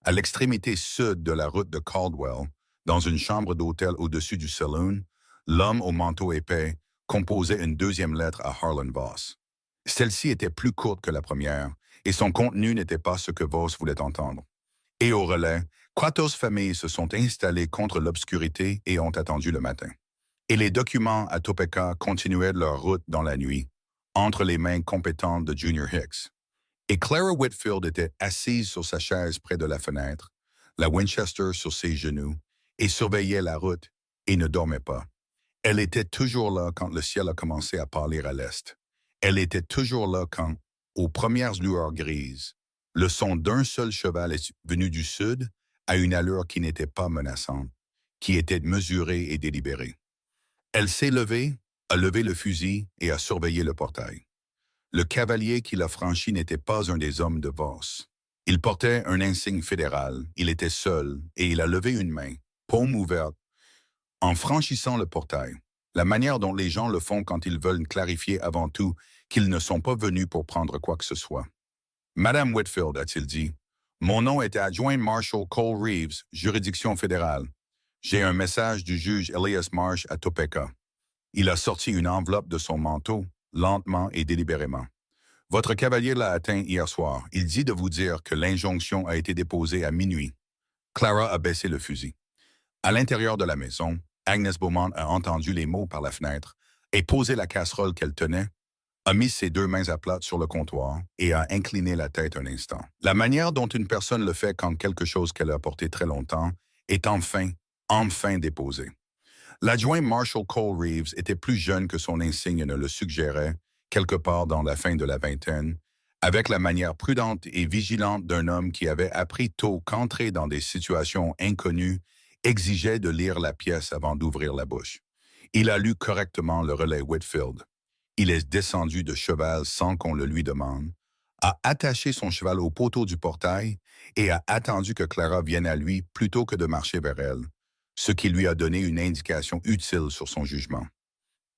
À l'extrémité sud de la route de Caldwell, dans une chambre d'hôtel au-dessus du saloon, l'homme au manteau épais composait une deuxième lettre à Harlan Voss. Celle-ci était plus courte que la première, et son contenu n'était pas ce que Voss voulait entendre. Et au relais, 14 familles se sont installées contre l'obscurité et ont attendu le matin. Et les documents à Topeka continuaient leur route dans la nuit, entre les mains compétentes de Junior Hicks. Et Clara Whitfield était assise sur sa chaise près de la fenêtre, la Winchester sur ses genoux, et surveillait la route, et ne dormait pas. Elle était toujours là quand le ciel a commencé à pâlir à l'est. Elle était toujours là quand, aux premières lueurs grises, le son d'un seul cheval est venu du sud à une allure qui n'était pas menaçante, qui était mesurée et délibérée. Elle s'est levée, a levé le fusil et a surveillé le portail. Le cavalier qui l'a franchi n'était pas un des hommes de Voss. Il portait un insigne fédéral, il était seul et il a levé une main, paume ouverte, en franchissant le portail. La manière dont les gens le font quand ils veulent clarifier avant tout qu'ils ne sont pas venus pour prendre quoi que ce soit. « Madame Whitfield, a-t-il dit, mon nom est adjoint Marshal Cole Reeves, juridiction fédérale. J'ai un message du juge Elias Marsh à Topeka. » Il a sorti une enveloppe de son manteau, lentement et délibérément. « Votre cavalier l'a atteint hier soir. Il dit de vous dire que l'injonction a été déposée à minuit. » Clara a baissé le fusil. À l'intérieur de la maison, Agnes Beaumont a entendu les mots par la fenêtre et posé la casserole qu'elle tenait, a mis ses deux mains à plat sur le comptoir et a incliné la tête un instant. La manière dont une personne le fait quand quelque chose qu'elle a porté très longtemps est enfin déposé. L'adjoint Marshal Cole Reeves était plus jeune que son insigne ne le suggérait, quelque part dans la fin de la vingtaine, avec la manière prudente et vigilante d'un homme qui avait appris tôt qu'entrer dans des situations inconnues exigeait de lire la pièce avant d'ouvrir la bouche. Il a lu correctement le relais Whitfield. Il est descendu de cheval sans qu'on le lui demande, a attaché son cheval au poteau du portail et a attendu que Clara vienne à lui plutôt que de marcher vers elle, ce qui lui a donné une indication utile sur son jugement.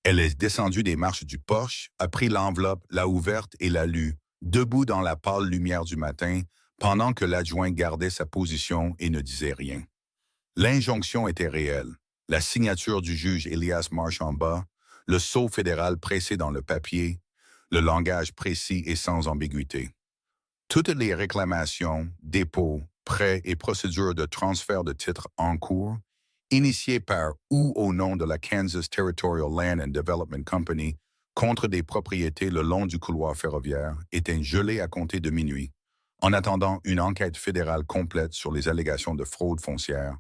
Elle est descendue des marches du porche, a pris l'enveloppe, l'a ouverte et l'a lue, debout dans la pâle lumière du matin, pendant que l'adjoint gardait sa position et ne disait rien. L'injonction était réelle. La signature du juge Elias Marsh en bas, le sceau fédéral pressé dans le papier, le langage précis et sans ambiguïté. Toutes les réclamations, dépôts, prêts et procédures de transfert de titres en cours, initiées par ou au nom de la Kansas Territorial Land and Development Company contre des propriétés le long du couloir ferroviaire, étaient gelées à compter de minuit, en attendant une enquête fédérale complète sur les allégations de fraude foncière,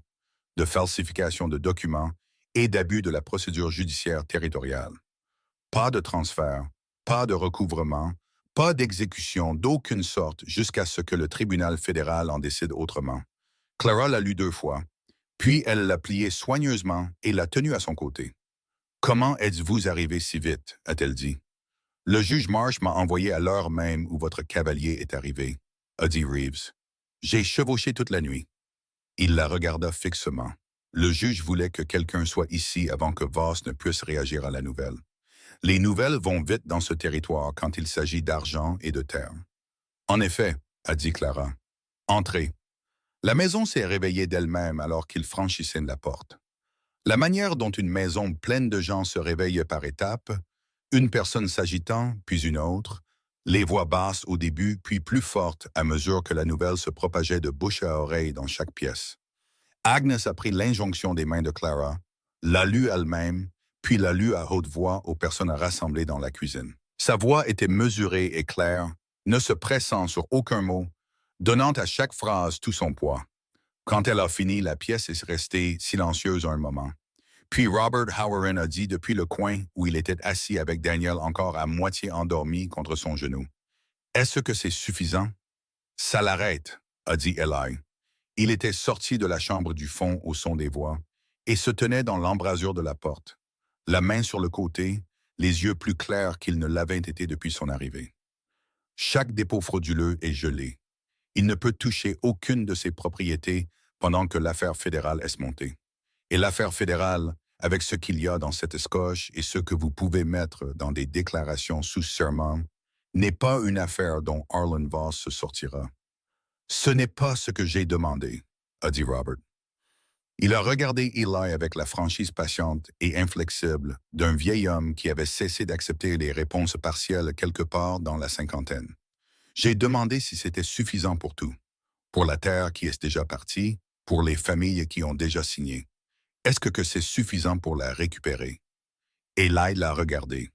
de falsification de documents et d'abus de la procédure judiciaire territoriale. Pas de transfert, pas de recouvrement, pas d'exécution d'aucune sorte jusqu'à ce que le tribunal fédéral en décide autrement. Clara l'a lu 2 fois, puis elle l'a plié soigneusement et l'a tenu à son côté. « Comment êtes-vous arrivé si vite ?» a-t-elle dit. « Le juge Marsh m'a envoyé à l'heure même où votre cavalier est arrivé », a dit Reeves. « J'ai chevauché toute la nuit. » Il la regarda fixement. Le juge voulait que quelqu'un soit ici avant que Voss ne puisse réagir à la nouvelle. Les nouvelles vont vite dans ce territoire quand il s'agit d'argent et de terre. En effet, a dit Clara. Entrez. La maison s'est réveillée d'elle-même alors qu'il franchissait la porte. La manière dont une maison pleine de gens se réveille par étapes, une personne s'agitant, puis une autre, les voix basses au début, puis plus fortes à mesure que la nouvelle se propageait de bouche à oreille dans chaque pièce. Agnes a pris l'injonction des mains de Clara, l'a lue elle-même, puis l'a lue à haute voix aux personnes rassemblées dans la cuisine. Sa voix était mesurée et claire, ne se pressant sur aucun mot, donnant à chaque phrase tout son poids. Quand elle a fini, la pièce est restée silencieuse un moment. Puis Robert Howerin a dit depuis le coin où il était assis avec Daniel encore à moitié endormi contre son genou. « Est-ce que c'est suffisant? »« Ça l'arrête, » a dit Eli. Il était sorti de la chambre du fond au son des voix et se tenait dans l'embrasure de la porte, la main sur le côté, les yeux plus clairs qu'ils ne l'avaient été depuis son arrivée. Chaque dépôt frauduleux est gelé. Il ne peut toucher aucune de ses propriétés pendant que l'affaire fédérale est montée. Et l'affaire fédérale, avec ce qu'il y a dans cette escoche et ce que vous pouvez mettre dans des déclarations sous serment, n'est pas une affaire dont Arlen Voss se sortira. Ce n'est pas ce que j'ai demandé, a dit Robert. Il a regardé Eli avec la franchise patiente et inflexible d'un vieil homme qui avait cessé d'accepter les réponses partielles quelque part dans la cinquantaine. J'ai demandé si c'était suffisant pour tout. Pour la terre qui est déjà partie, pour les familles qui ont déjà signé. Est-ce que c'est suffisant pour la récupérer? Eli l'a regardé.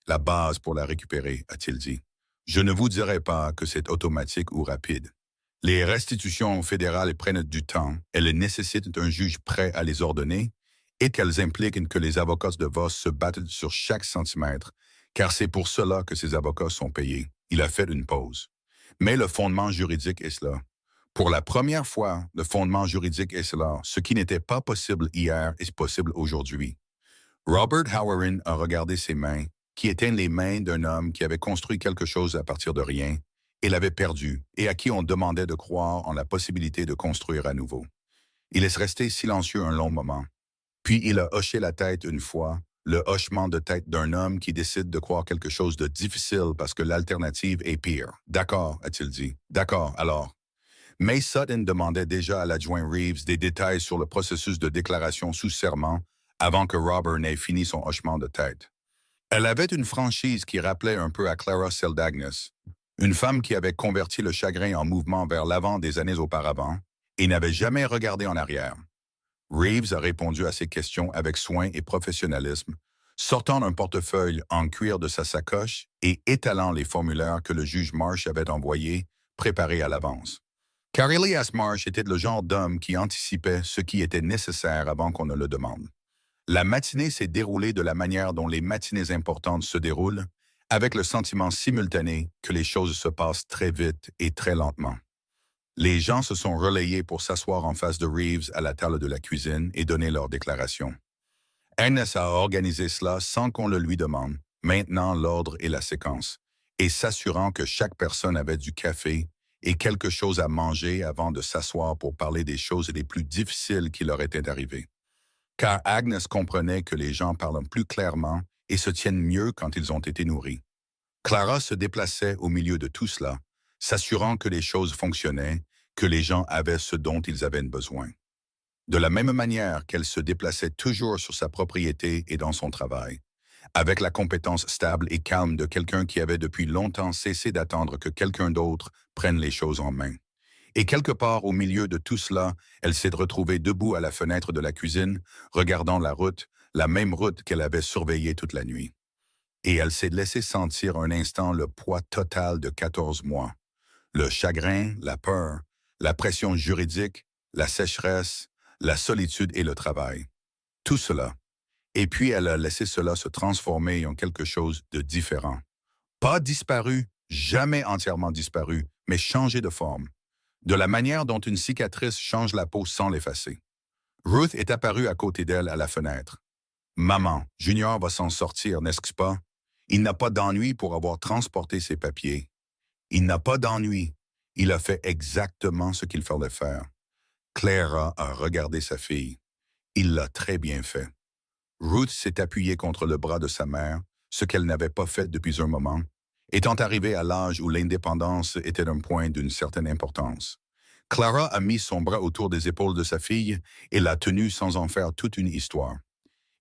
La base pour la récupérer, a-t-il dit. Je ne vous dirai pas que c'est automatique ou rapide. Les restitutions fédérales prennent du temps, elles nécessitent un juge prêt à les ordonner et qu'elles impliquent que les avocats de Voss se battent sur chaque centimètre, car c'est pour cela que ces avocats sont payés. Il a fait une pause. Mais le fondement juridique est cela. Pour la première fois, le fondement juridique est cela. Ce qui n'était pas possible hier est possible aujourd'hui. Robert Howerin a regardé ses mains, qui étaient les mains d'un homme qui avait construit quelque chose à partir de rien, et l'avait perdu, et à qui on demandait de croire en la possibilité de construire à nouveau. Il est resté silencieux un long moment. Puis il a hoché la tête une fois, le hochement de tête d'un homme qui décide de croire quelque chose de difficile parce que l'alternative est pire. D'accord, a-t-il dit. D'accord, alors. May Sutton demandait déjà à l'adjoint Reeves des détails sur le processus de déclaration sous serment avant que Robert n'ait fini son hochement de tête. Elle avait une franchise qui rappelait un peu à Clara Seldagnes, une femme qui avait converti le chagrin en mouvement vers l'avant des années auparavant et n'avait jamais regardé en arrière. Reeves a répondu à ces questions avec soin et professionnalisme, sortant un portefeuille en cuir de sa sacoche et étalant les formulaires que le juge Marsh avait envoyés, préparés à l'avance. Car Elias Marsh était le genre d'homme qui anticipait ce qui était nécessaire avant qu'on ne le demande. La matinée s'est déroulée de la manière dont les matinées importantes se déroulent, avec le sentiment simultané que les choses se passent très vite et très lentement. Les gens se sont relayés pour s'asseoir en face de Reeves à la table de la cuisine et donner leur déclaration. Ernest a organisé cela sans qu'on le lui demande, maintenant l'ordre et la séquence, et s'assurant que chaque personne avait du café et quelque chose à manger avant de s'asseoir pour parler des choses les plus difficiles qui leur étaient arrivées. Car Agnes comprenait que les gens parlent plus clairement et se tiennent mieux quand ils ont été nourris. Clara se déplaçait au milieu de tout cela, s'assurant que les choses fonctionnaient, que les gens avaient ce dont ils avaient besoin. De la même manière qu'elle se déplaçait toujours sur sa propriété et dans son travail, avec la compétence stable et calme de quelqu'un qui avait depuis longtemps cessé d'attendre que quelqu'un d'autre prenne les choses en main. Et quelque part au milieu de tout cela, elle s'est retrouvée debout à la fenêtre de la cuisine, regardant la même route qu'elle avait surveillée toute la nuit. Et elle s'est laissé sentir un instant le poids total de 14 mois. Le chagrin, la peur, la pression juridique, la sécheresse, la solitude et le travail. Tout cela. Et puis elle a laissé cela se transformer en quelque chose de différent. Pas disparu, jamais entièrement disparu, mais changé de forme. De la manière dont une cicatrice change la peau sans l'effacer. Ruth est apparue à côté d'elle à la fenêtre. « Maman, Junior va s'en sortir, n'est-ce pas? Il n'a pas d'ennui pour avoir transporté ses papiers. Il n'a pas d'ennui. Il a fait exactement ce qu'il fallait faire. » Clara a regardé sa fille. Il l'a très bien fait. Ruth s'est appuyée contre le bras de sa mère, ce qu'elle n'avait pas fait depuis un moment, étant arrivée à l'âge où l'indépendance était un point d'une certaine importance. Clara a mis son bras autour des épaules de sa fille et l'a tenue sans en faire toute une histoire.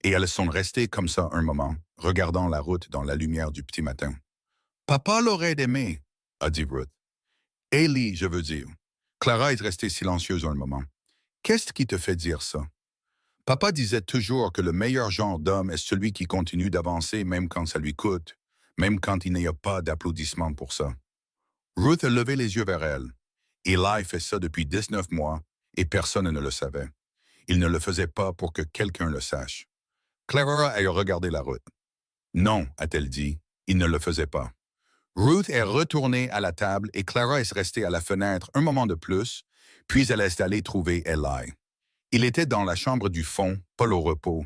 Et elles sont restées comme ça un moment, regardant la route dans la lumière du petit matin. « Papa l'aurait aimé, » a dit Ruth. « Ellie, je veux dire. » Clara est restée silencieuse un moment. « Qu'est-ce qui te fait dire ça? » Papa disait toujours que le meilleur genre d'homme est celui qui continue d'avancer même quand ça lui coûte, même quand il n'y a pas d'applaudissements pour ça. Ruth a levé les yeux vers elle. Eli fait ça depuis 19 mois et personne ne le savait. Il ne le faisait pas pour que quelqu'un le sache. Clara a regardé la route. Non, a-t-elle dit, il ne le faisait pas. Ruth est retournée à la table et Clara est restée à la fenêtre un moment de plus, Puis elle est allée trouver Eli. Il était dans la chambre du fond, pas au repos.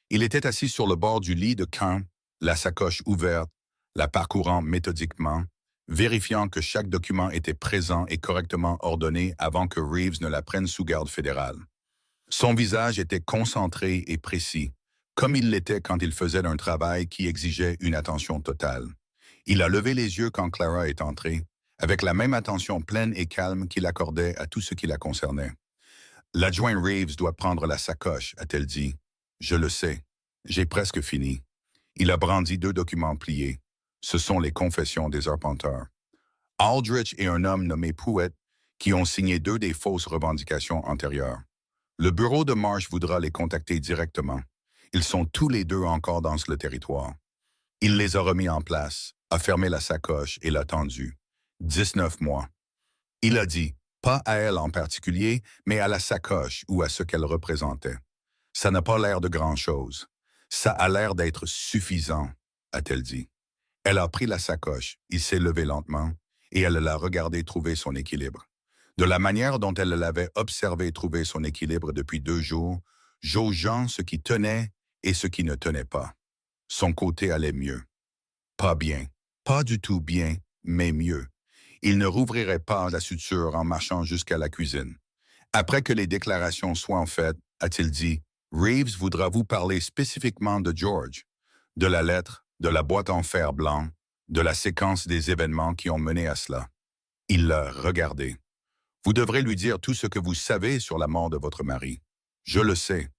Il était assis sur le bord du lit de camp, la sacoche ouverte, la parcourant méthodiquement, vérifiant que chaque document était présent et correctement ordonné avant que Reeves ne la prenne sous garde fédérale. Son visage était concentré et précis, comme il l'était quand il faisait un travail qui exigeait une attention totale. Il a levé les yeux quand Clara est entrée, avec la même attention pleine et calme qu'il accordait à tout ce qui la concernait. L'adjoint Reeves doit prendre la sacoche, a-t-elle dit. Je le sais. J'ai presque fini. Il a brandi 2 documents pliés. Ce sont les confessions des arpenteurs. Aldrich et un homme nommé Pruitt qui ont signé 2 des fausses revendications antérieures. Le bureau de Marsh voudra les contacter directement. Ils sont tous les 2 encore dans le territoire. Il les a remis en place, a fermé la sacoche et l'a tendue. 19 mois. Il a dit, pas à elle en particulier, mais à la sacoche ou à ce qu'elle représentait. Ça n'a pas l'air de grand-chose. Ça a l'air d'être suffisant, a-t-elle dit. Elle a pris la sacoche, il s'est levé lentement, et elle l'a regardé trouver son équilibre. De la manière dont elle l'avait observé trouver son équilibre depuis 2 jours, jaugeant ce qui tenait et ce qui ne tenait pas. Son côté allait mieux. Pas bien, pas du tout bien, mais mieux. Il ne rouvrirait pas la suture en marchant jusqu'à la cuisine. Après que les déclarations soient faites, a-t-il dit, Reeves voudra vous parler spécifiquement de George, de la lettre, de la boîte en fer blanc, de la séquence des événements qui ont mené à cela. Il l'a regardé. Vous devrez lui dire tout ce que vous savez sur la mort de votre mari. Je le sais.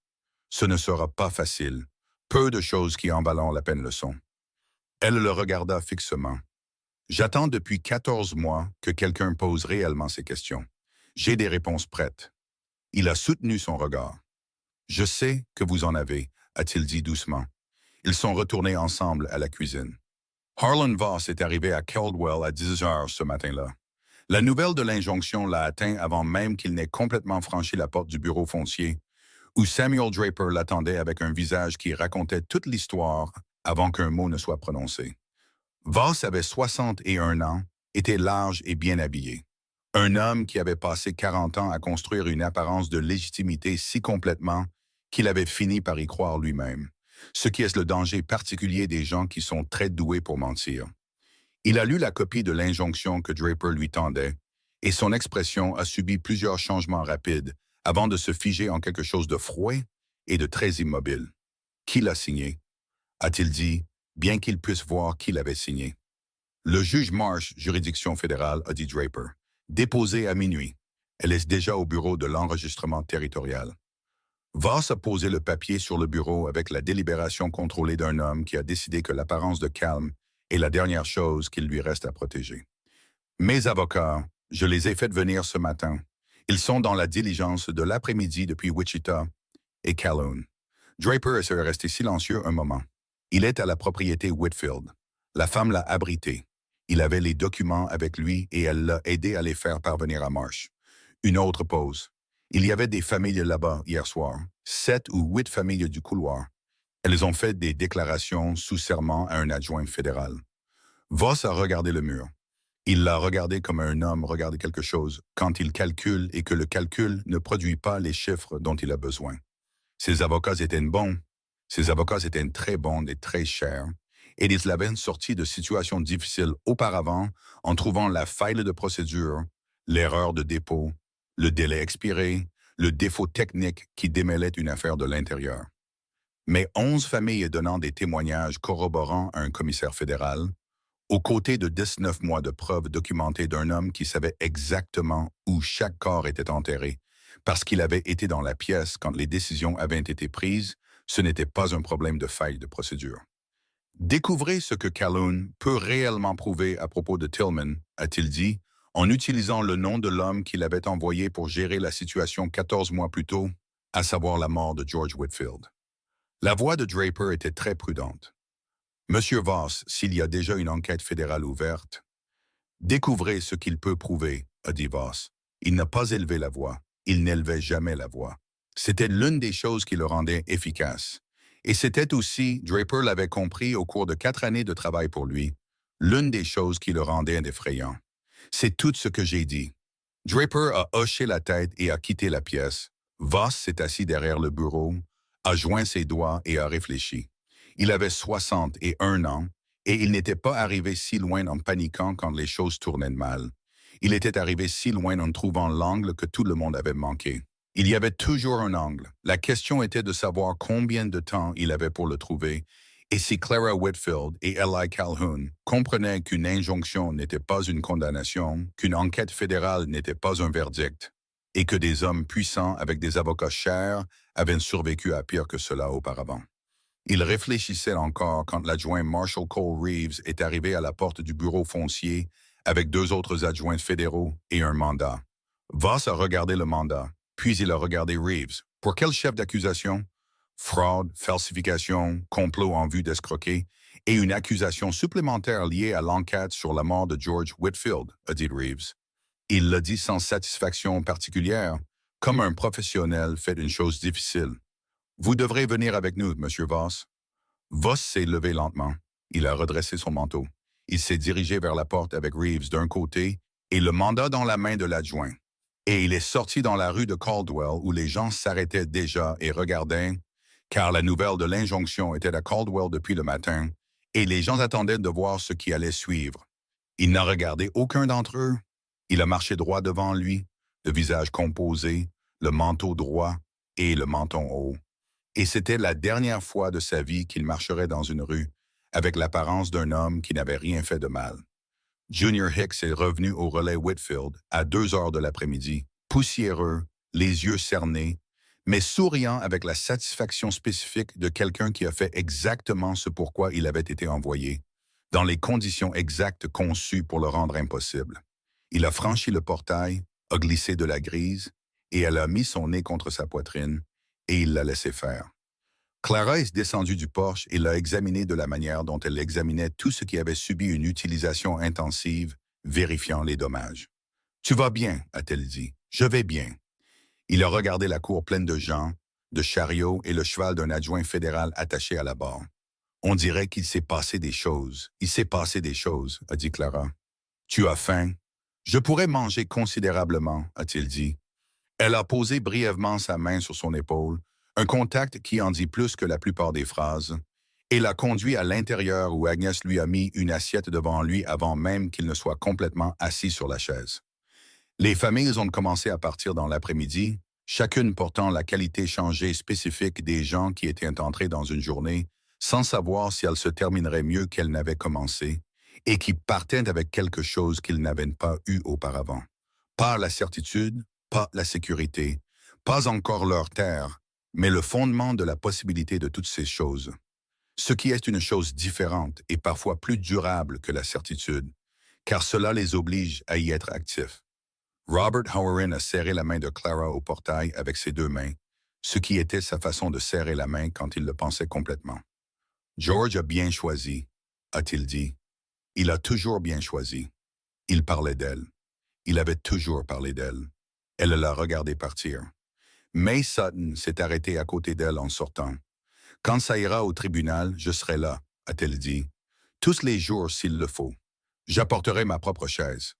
Ce ne sera pas facile. Peu de choses qui en valent la peine le sont. Elle le regarda fixement. J'attends depuis 14 mois que quelqu'un pose réellement ces questions. J'ai des réponses prêtes. Il a soutenu son regard. Je sais que vous en avez, a-t-il dit doucement. Ils sont retournés ensemble à la cuisine. Harlan Voss est arrivé à Caldwell à 10 heures ce matin-là. La nouvelle de l'injonction l'a atteint avant même qu'il n'ait complètement franchi la porte du bureau foncier, où Samuel Draper l'attendait avec un visage qui racontait toute l'histoire avant qu'un mot ne soit prononcé. Voss avait 61 ans, était large et bien habillé. Un homme qui avait passé 40 ans à construire une apparence de légitimité si complètement qu'il avait fini par y croire lui-même, ce qui est le danger particulier des gens qui sont très doués pour mentir. Il a lu la copie de l'injonction que Draper lui tendait, et son expression a subi plusieurs changements rapides avant de se figer en quelque chose de froid et de très immobile. Qui l'a signé? A-t-il dit, bien qu'il puisse voir qui l'avait signé. Le juge Marsh, juridiction fédérale, a dit Draper. Déposé à minuit. Elle est déjà au bureau de l'enregistrement territorial. Voss a posé le papier sur le bureau avec la délibération contrôlée d'un homme qui a décidé que l'apparence de calme est la dernière chose qu'il lui reste à protéger. Mes avocats, je les ai fait venir ce matin. Ils sont dans la diligence de l'après-midi depuis Wichita et Calhoun. Draper est resté silencieux un moment. Il est à la propriété Whitfield. La femme l'a abrité. Il avait les documents avec lui et elle l'a aidé à les faire parvenir à Marsh. Une autre pause. Il y avait des familles là-bas hier soir, 7 ou 8 familles du couloir. Elles ont fait des déclarations sous serment à un adjoint fédéral. Voss a regardé le mur. Il l'a regardé comme un homme regarde quelque chose quand il calcule et que le calcul ne produit pas les chiffres dont il a besoin. Ses avocats étaient bons. Ses avocats étaient très bons et très chers. Et ils l'avaient sorti de situations difficiles auparavant en trouvant la faille de procédure, l'erreur de dépôt, le délai expiré, le défaut technique qui démêlait une affaire de l'intérieur. Mais 11 familles donnant des témoignages corroborant à un commissaire fédéral, aux côtés de 19 mois de preuves documentées d'un homme qui savait exactement où chaque corps était enterré, parce qu'il avait été dans la pièce quand les décisions avaient été prises, ce n'était pas un problème de faille de procédure. Découvrez ce que Calhoun peut réellement prouver à propos de Tillman, a-t-il dit, en utilisant le nom de l'homme qu'il avait envoyé pour gérer la situation 14 mois plus tôt, à savoir la mort de George Whitfield. La voix de Draper était très prudente. Monsieur Voss, s'il y a déjà une enquête fédérale ouverte, découvrez ce qu'il peut prouver, a dit Voss. Il n'a pas élevé la voix. Il n'élevait jamais la voix. C'était l'une des choses qui le rendait efficace. Et c'était aussi, Draper l'avait compris au cours de 4 années de travail pour lui, l'une des choses qui le rendait effrayant. C'est tout ce que j'ai dit. Draper a hoché la tête et a quitté la pièce. Voss s'est assis derrière le bureau, a joint ses doigts et a réfléchi. Il avait 61 ans et il n'était pas arrivé si loin en paniquant quand les choses tournaient mal. Il était arrivé si loin en trouvant l'angle que tout le monde avait manqué. Il y avait toujours un angle. La question était de savoir combien de temps il avait pour le trouver et si Clara Whitfield et Eli Calhoun comprenaient qu'une injonction n'était pas une condamnation, qu'une enquête fédérale n'était pas un verdict, et que des hommes puissants avec des avocats chers avaient survécu à pire que cela auparavant. Il réfléchissait encore quand l'adjoint Marshall Cole Reeves est arrivé à la porte du bureau foncier avec deux autres adjoints fédéraux et un mandat. Voss a regardé le mandat, puis il a regardé Reeves. Pour quel chef d'accusation? Fraude, falsification, complot en vue d'escroquer et une accusation supplémentaire liée à l'enquête sur la mort de George Whitfield, a dit Reeves. Il l'a dit sans satisfaction particulière, comme un professionnel fait une chose difficile. Vous devrez venir avec nous, Monsieur Voss. Voss s'est levé lentement. Il a redressé son manteau. Il s'est dirigé vers la porte avec Reeves d'un côté et le mandat dans la main de l'adjoint. Et il est sorti dans la rue de Caldwell où les gens s'arrêtaient déjà et regardaient, car la nouvelle de l'injonction était à Caldwell depuis le matin, et les gens attendaient de voir ce qui allait suivre. Il n'a regardé aucun d'entre eux. Il a marché droit devant lui, le visage composé, le manteau droit et le menton haut. Et c'était la dernière fois de sa vie qu'il marcherait dans une rue, avec l'apparence d'un homme qui n'avait rien fait de mal. Junior Hicks est revenu au relais Whitfield à 2 heures de l'après-midi, poussiéreux, les yeux cernés, mais souriant avec la satisfaction spécifique de quelqu'un qui a fait exactement ce pourquoi il avait été envoyé, dans les conditions exactes conçues pour le rendre impossible. Il a franchi le portail, a glissé de la grise, et elle a mis son nez contre sa poitrine, et il l'a laissé faire. Clara est descendue du porche et l'a examiné de la manière dont elle examinait tout ce qui avait subi une utilisation intensive, vérifiant les dommages. « Tu vas bien », a-t-elle dit. « Je vais bien. » Il a regardé la cour pleine de gens, de chariots et le cheval d'un adjoint fédéral attaché à la barre. « On dirait qu'il s'est passé des choses. Il s'est passé des choses, » a dit Clara. « Tu as faim? »« Je pourrais manger considérablement, » a-t-il dit. Elle a posé brièvement sa main sur son épaule, un contact qui en dit plus que la plupart des phrases, et l'a conduit à l'intérieur où Agnès lui a mis une assiette devant lui avant même qu'il ne soit complètement assis sur la chaise. Les familles ont commencé à partir dans l'après-midi, chacune portant la qualité changée spécifique des gens qui étaient entrés dans une journée, sans savoir si elle se terminerait mieux qu'elle n'avait commencé, et qui partaient avec quelque chose qu'ils n'avaient pas eu auparavant. Pas la certitude, pas la sécurité, pas encore leur terre, mais le fondement de la possibilité de toutes ces choses. Ce qui est une chose différente et parfois plus durable que la certitude, car cela les oblige à y être actifs. Robert Howerin a serré la main de Clara au portail avec ses 2 mains, ce qui était sa façon de serrer la main quand il le pensait complètement. « George a bien choisi, » a-t-il dit. « Il a toujours bien choisi. » Il parlait d'elle. Il avait toujours parlé d'elle. Elle l'a regardé partir. May Sutton s'est arrêtée à côté d'elle en sortant. « Quand ça ira au tribunal, je serai là, » a-t-elle dit. « Tous les jours s'il le faut. J'apporterai ma propre chaise. »«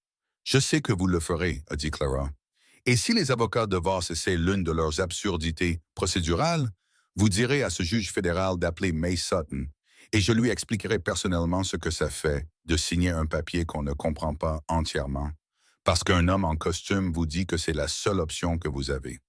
Je sais que vous le ferez, » a dit Clara. « Et si les avocats de Voss essaient l'une de leurs absurdités procédurales, vous direz à ce juge fédéral d'appeler May Sutton, et je lui expliquerai personnellement ce que ça fait de signer un papier qu'on ne comprend pas entièrement, parce qu'un homme en costume vous dit que c'est la seule option que vous avez. »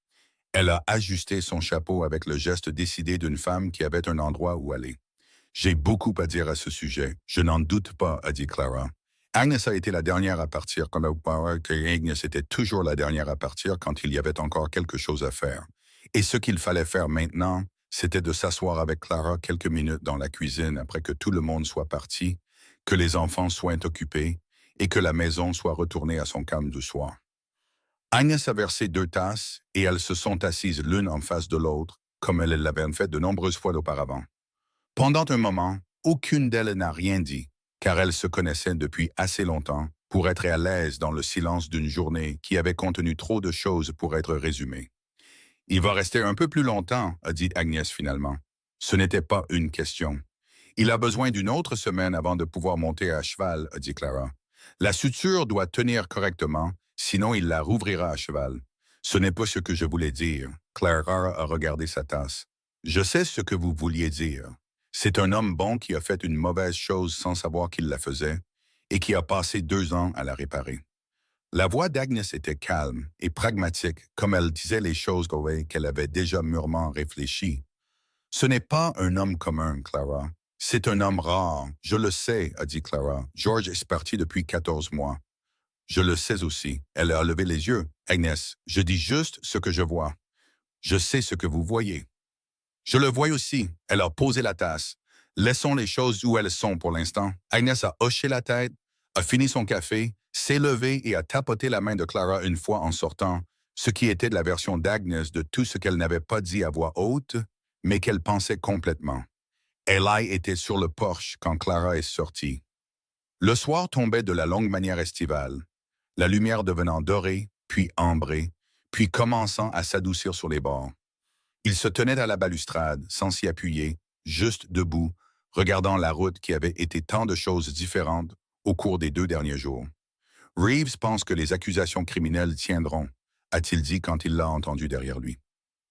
Elle a ajusté son chapeau avec le geste décidé d'une femme qui avait un endroit où aller. « J'ai beaucoup à dire à ce sujet, je n'en doute pas, » a dit Clara. Agnes a été la dernière à partir, comme Agnes était toujours la dernière à partir quand il y avait encore quelque chose à faire. Et ce qu'il fallait faire maintenant, c'était de s'asseoir avec Clara quelques minutes dans la cuisine après que tout le monde soit parti, que les enfants soient occupés et que la maison soit retournée à son calme du soir. Agnès a versé 2 tasses et elles se sont assises l'une en face de l'autre, comme elles l'avaient fait de nombreuses fois auparavant. Pendant un moment, aucune d'elles n'a rien dit, car elles se connaissaient depuis assez longtemps pour être à l'aise dans le silence d'une journée qui avait contenu trop de choses pour être résumée. « Il va rester un peu plus longtemps, » a dit Agnès finalement. Ce n'était pas une question. « Il a besoin d'une autre semaine avant de pouvoir monter à cheval, » a dit Clara. « La suture doit tenir correctement, Sinon, il la rouvrira à cheval. Ce n'est pas ce que je voulais dire. Clara a regardé sa tasse. Je sais ce que vous vouliez dire. C'est un homme bon qui a fait une mauvaise chose sans savoir qu'il la faisait et qui a passé 2 ans à la réparer. La voix d'Agnes était calme et pragmatique, comme elle disait les choses qu'elle avait déjà mûrement réfléchies. Ce n'est pas un homme commun, Clara. C'est un homme rare. Je le sais, a dit Clara. George est parti depuis 14 mois. Je le sais aussi. Elle a levé les yeux. Agnès, je dis juste ce que je vois. Je sais ce que vous voyez. Je le vois aussi. Elle a posé la tasse. Laissons les choses où elles sont pour l'instant. Agnès a hoché la tête, a fini son café, s'est levée et a tapoté la main de Clara une fois en sortant, ce qui était de la version d'Agnès de tout ce qu'elle n'avait pas dit à voix haute, mais qu'elle pensait complètement. Eli était sur le porche quand Clara est sortie. Le soir tombait de la longue manière estivale, la lumière devenant dorée, puis ambrée, puis commençant à s'adoucir sur les bords. Il se tenait à la balustrade, sans s'y appuyer, juste debout, regardant la route qui avait été tant de choses différentes au cours des 2 derniers jours. Reeves pense que les accusations criminelles tiendront, a-t-il dit quand il l'a entendu derrière lui.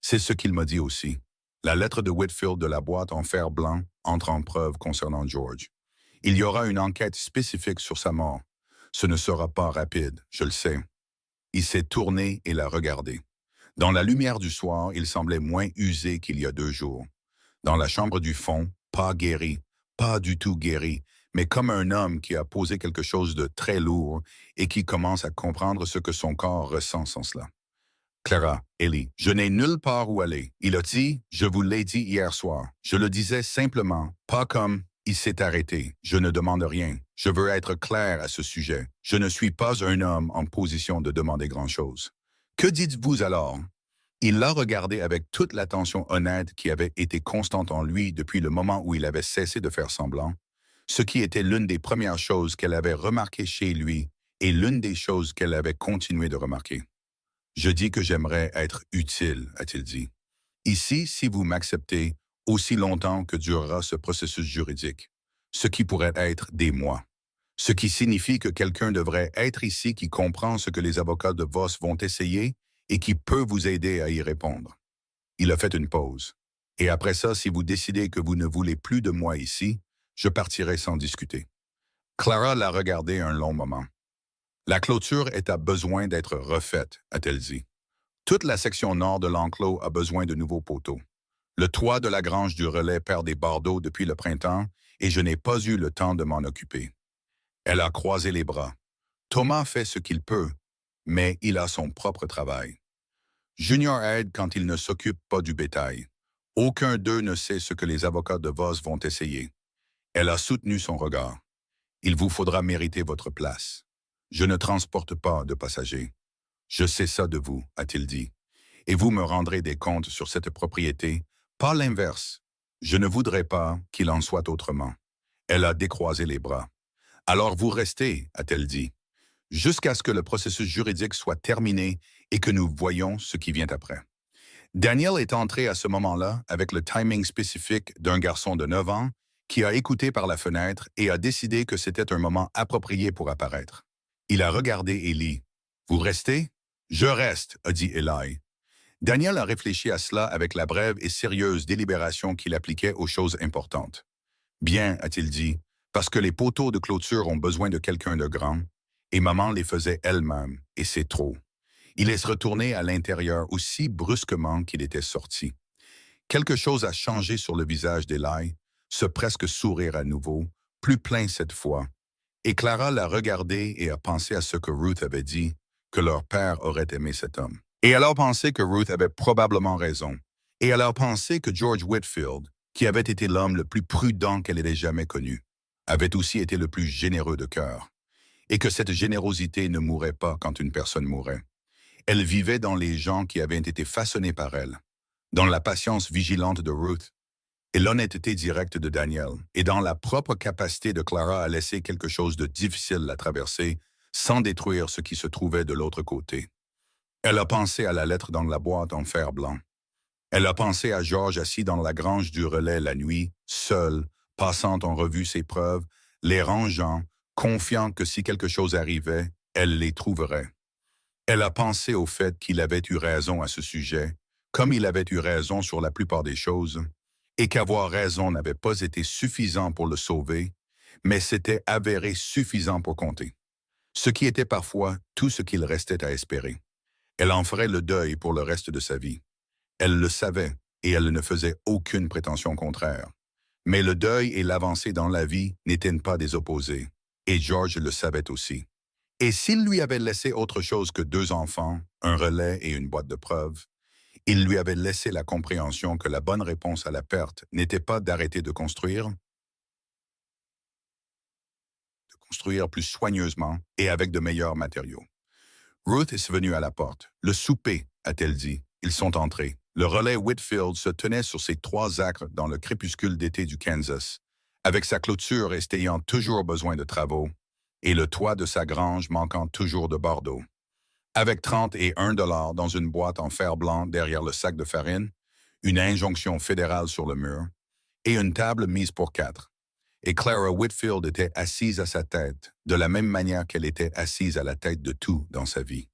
C'est ce qu'il m'a dit aussi. La lettre de Whitfield de la boîte en fer blanc entre en preuve concernant George. Il y aura une enquête spécifique sur sa mort. Ce ne sera pas rapide, je le sais. Il s'est tourné et l'a regardé. Dans la lumière du soir, il semblait moins usé qu'il y a 2 jours. Dans la chambre du fond, pas guéri, pas du tout guéri, mais comme un homme qui a posé quelque chose de très lourd et qui commence à comprendre ce que son corps ressent sans cela. Clara, Ellie, je n'ai nulle part où aller. Il a dit, je vous l'ai dit hier soir. Je le disais simplement, pas comme il s'est arrêté. Je ne demande rien. Je veux être clair à ce sujet. Je ne suis pas un homme en position de demander grand-chose. Que dites-vous alors? Il l'a regardé avec toute l'attention honnête qui avait été constante en lui depuis le moment où il avait cessé de faire semblant, ce qui était l'une des premières choses qu'elle avait remarquées chez lui et l'une des choses qu'elle avait continué de remarquer. Je dis que j'aimerais être utile, a-t-il dit. Ici, si vous m'acceptez, aussi longtemps que durera ce processus juridique, ce qui pourrait être des mois. Ce qui signifie que quelqu'un devrait être ici qui comprend ce que les avocats de Voss vont essayer et qui peut vous aider à y répondre. Il a fait une pause. Et après ça, si vous décidez que vous ne voulez plus de moi ici, je partirai sans discuter. Clara l'a regardé un long moment. La clôture est à besoin d'être refaite, a-t-elle dit. Toute la section nord de l'enclos a besoin de nouveaux poteaux. Le toit de la grange du relais perd des bardeaux depuis le printemps et je n'ai pas eu le temps de m'en occuper. Elle a croisé les bras. Thomas fait ce qu'il peut, mais il a son propre travail. Junior aide quand il ne s'occupe pas du bétail. Aucun d'eux ne sait ce que les avocats de Voss vont essayer. Elle a soutenu son regard. Il vous faudra mériter votre place. Je ne transporte pas de passagers. Je sais ça de vous, a-t-il dit. Et vous me rendrez des comptes sur cette propriété, pas l'inverse. Je ne voudrais pas qu'il en soit autrement. Elle a décroisé les bras. Alors vous restez, a-t-elle dit, jusqu'à ce que le processus juridique soit terminé et que nous voyons ce qui vient après. Daniel est entré à ce moment-là avec le timing spécifique d'un garçon de 9 ans qui a écouté par la fenêtre et a décidé que c'était un moment approprié pour apparaître. Il a regardé Ellie. « Vous restez? »« Je reste, » a dit Eli. Daniel a réfléchi à cela avec la brève et sérieuse délibération qu'il appliquait aux choses importantes. « Bien, » a-t-il dit, « parce que les poteaux de clôture ont besoin de quelqu'un de grand, et maman les faisait elle-même, et c'est trop. » Il est retourné à l'intérieur aussi brusquement qu'il était sorti. Quelque chose a changé sur le visage d'Eli, ce presque sourire à nouveau, plus plein cette fois. Et Clara l'a regardé et a pensé à ce que Ruth avait dit, que leur père aurait aimé cet homme. Et elle a pensé que Ruth avait probablement raison. Et elle a pensé que George Whitfield, qui avait été l'homme le plus prudent qu'elle ait jamais connu, avait aussi été le plus généreux de cœur. Et que cette générosité ne mourrait pas quand une personne mourait. Elle vivait dans les gens qui avaient été façonnés par elle, dans la patience vigilante de Ruth et l'honnêteté directe de Daniel, et dans la propre capacité de Clara à laisser quelque chose de difficile à traverser sans détruire ce qui se trouvait de l'autre côté. Elle a pensé à la lettre dans la boîte en fer blanc. Elle a pensé à George assis dans la grange du relais la nuit, seul, passant en revue ses preuves, les rangeant, confiant que si quelque chose arrivait, elle les trouverait. Elle a pensé au fait qu'il avait eu raison à ce sujet, comme il avait eu raison sur la plupart des choses, et qu'avoir raison n'avait pas été suffisant pour le sauver, mais s'était avéré suffisant pour compter. Ce qui était parfois tout ce qu'il restait à espérer. Elle en ferait le deuil pour le reste de sa vie. Elle le savait, et elle ne faisait aucune prétention contraire. Mais le deuil et l'avancée dans la vie n'étaient pas des opposés, et George le savait aussi. Et s'il lui avait laissé autre chose que 2 enfants, un relais et une boîte de preuves, il lui avait laissé la compréhension que la bonne réponse à la perte n'était pas d'arrêter de construire plus soigneusement et avec de meilleurs matériaux. Ruth est venue à la porte. Le souper, a-t-elle dit. Ils sont entrés. Le relais Whitfield se tenait sur ses 3 acres dans le crépuscule d'été du Kansas, avec sa clôture ayant toujours besoin de travaux et le toit de sa grange manquant toujours de bardeaux. Avec 31 $ dans une boîte en fer blanc derrière le sac de farine, une injonction fédérale sur le mur, et une table mise pour 4. Et Clara Whitfield était assise à sa tête, de la même manière qu'elle était assise à la tête de tout dans sa vie.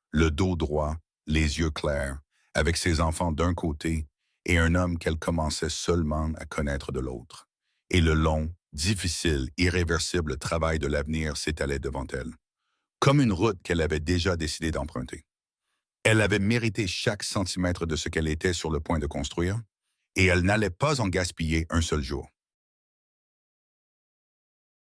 Le dos droit, les yeux clairs, avec ses enfants d'un côté et un homme qu'elle commençait seulement à connaître de l'autre. Et le long, difficile, irréversible travail de l'avenir s'étalait devant elle, comme une route qu'elle avait déjà décidé d'emprunter. Elle avait mérité chaque centimètre de ce qu'elle était sur le point de construire, et elle n'allait pas en gaspiller un seul jour.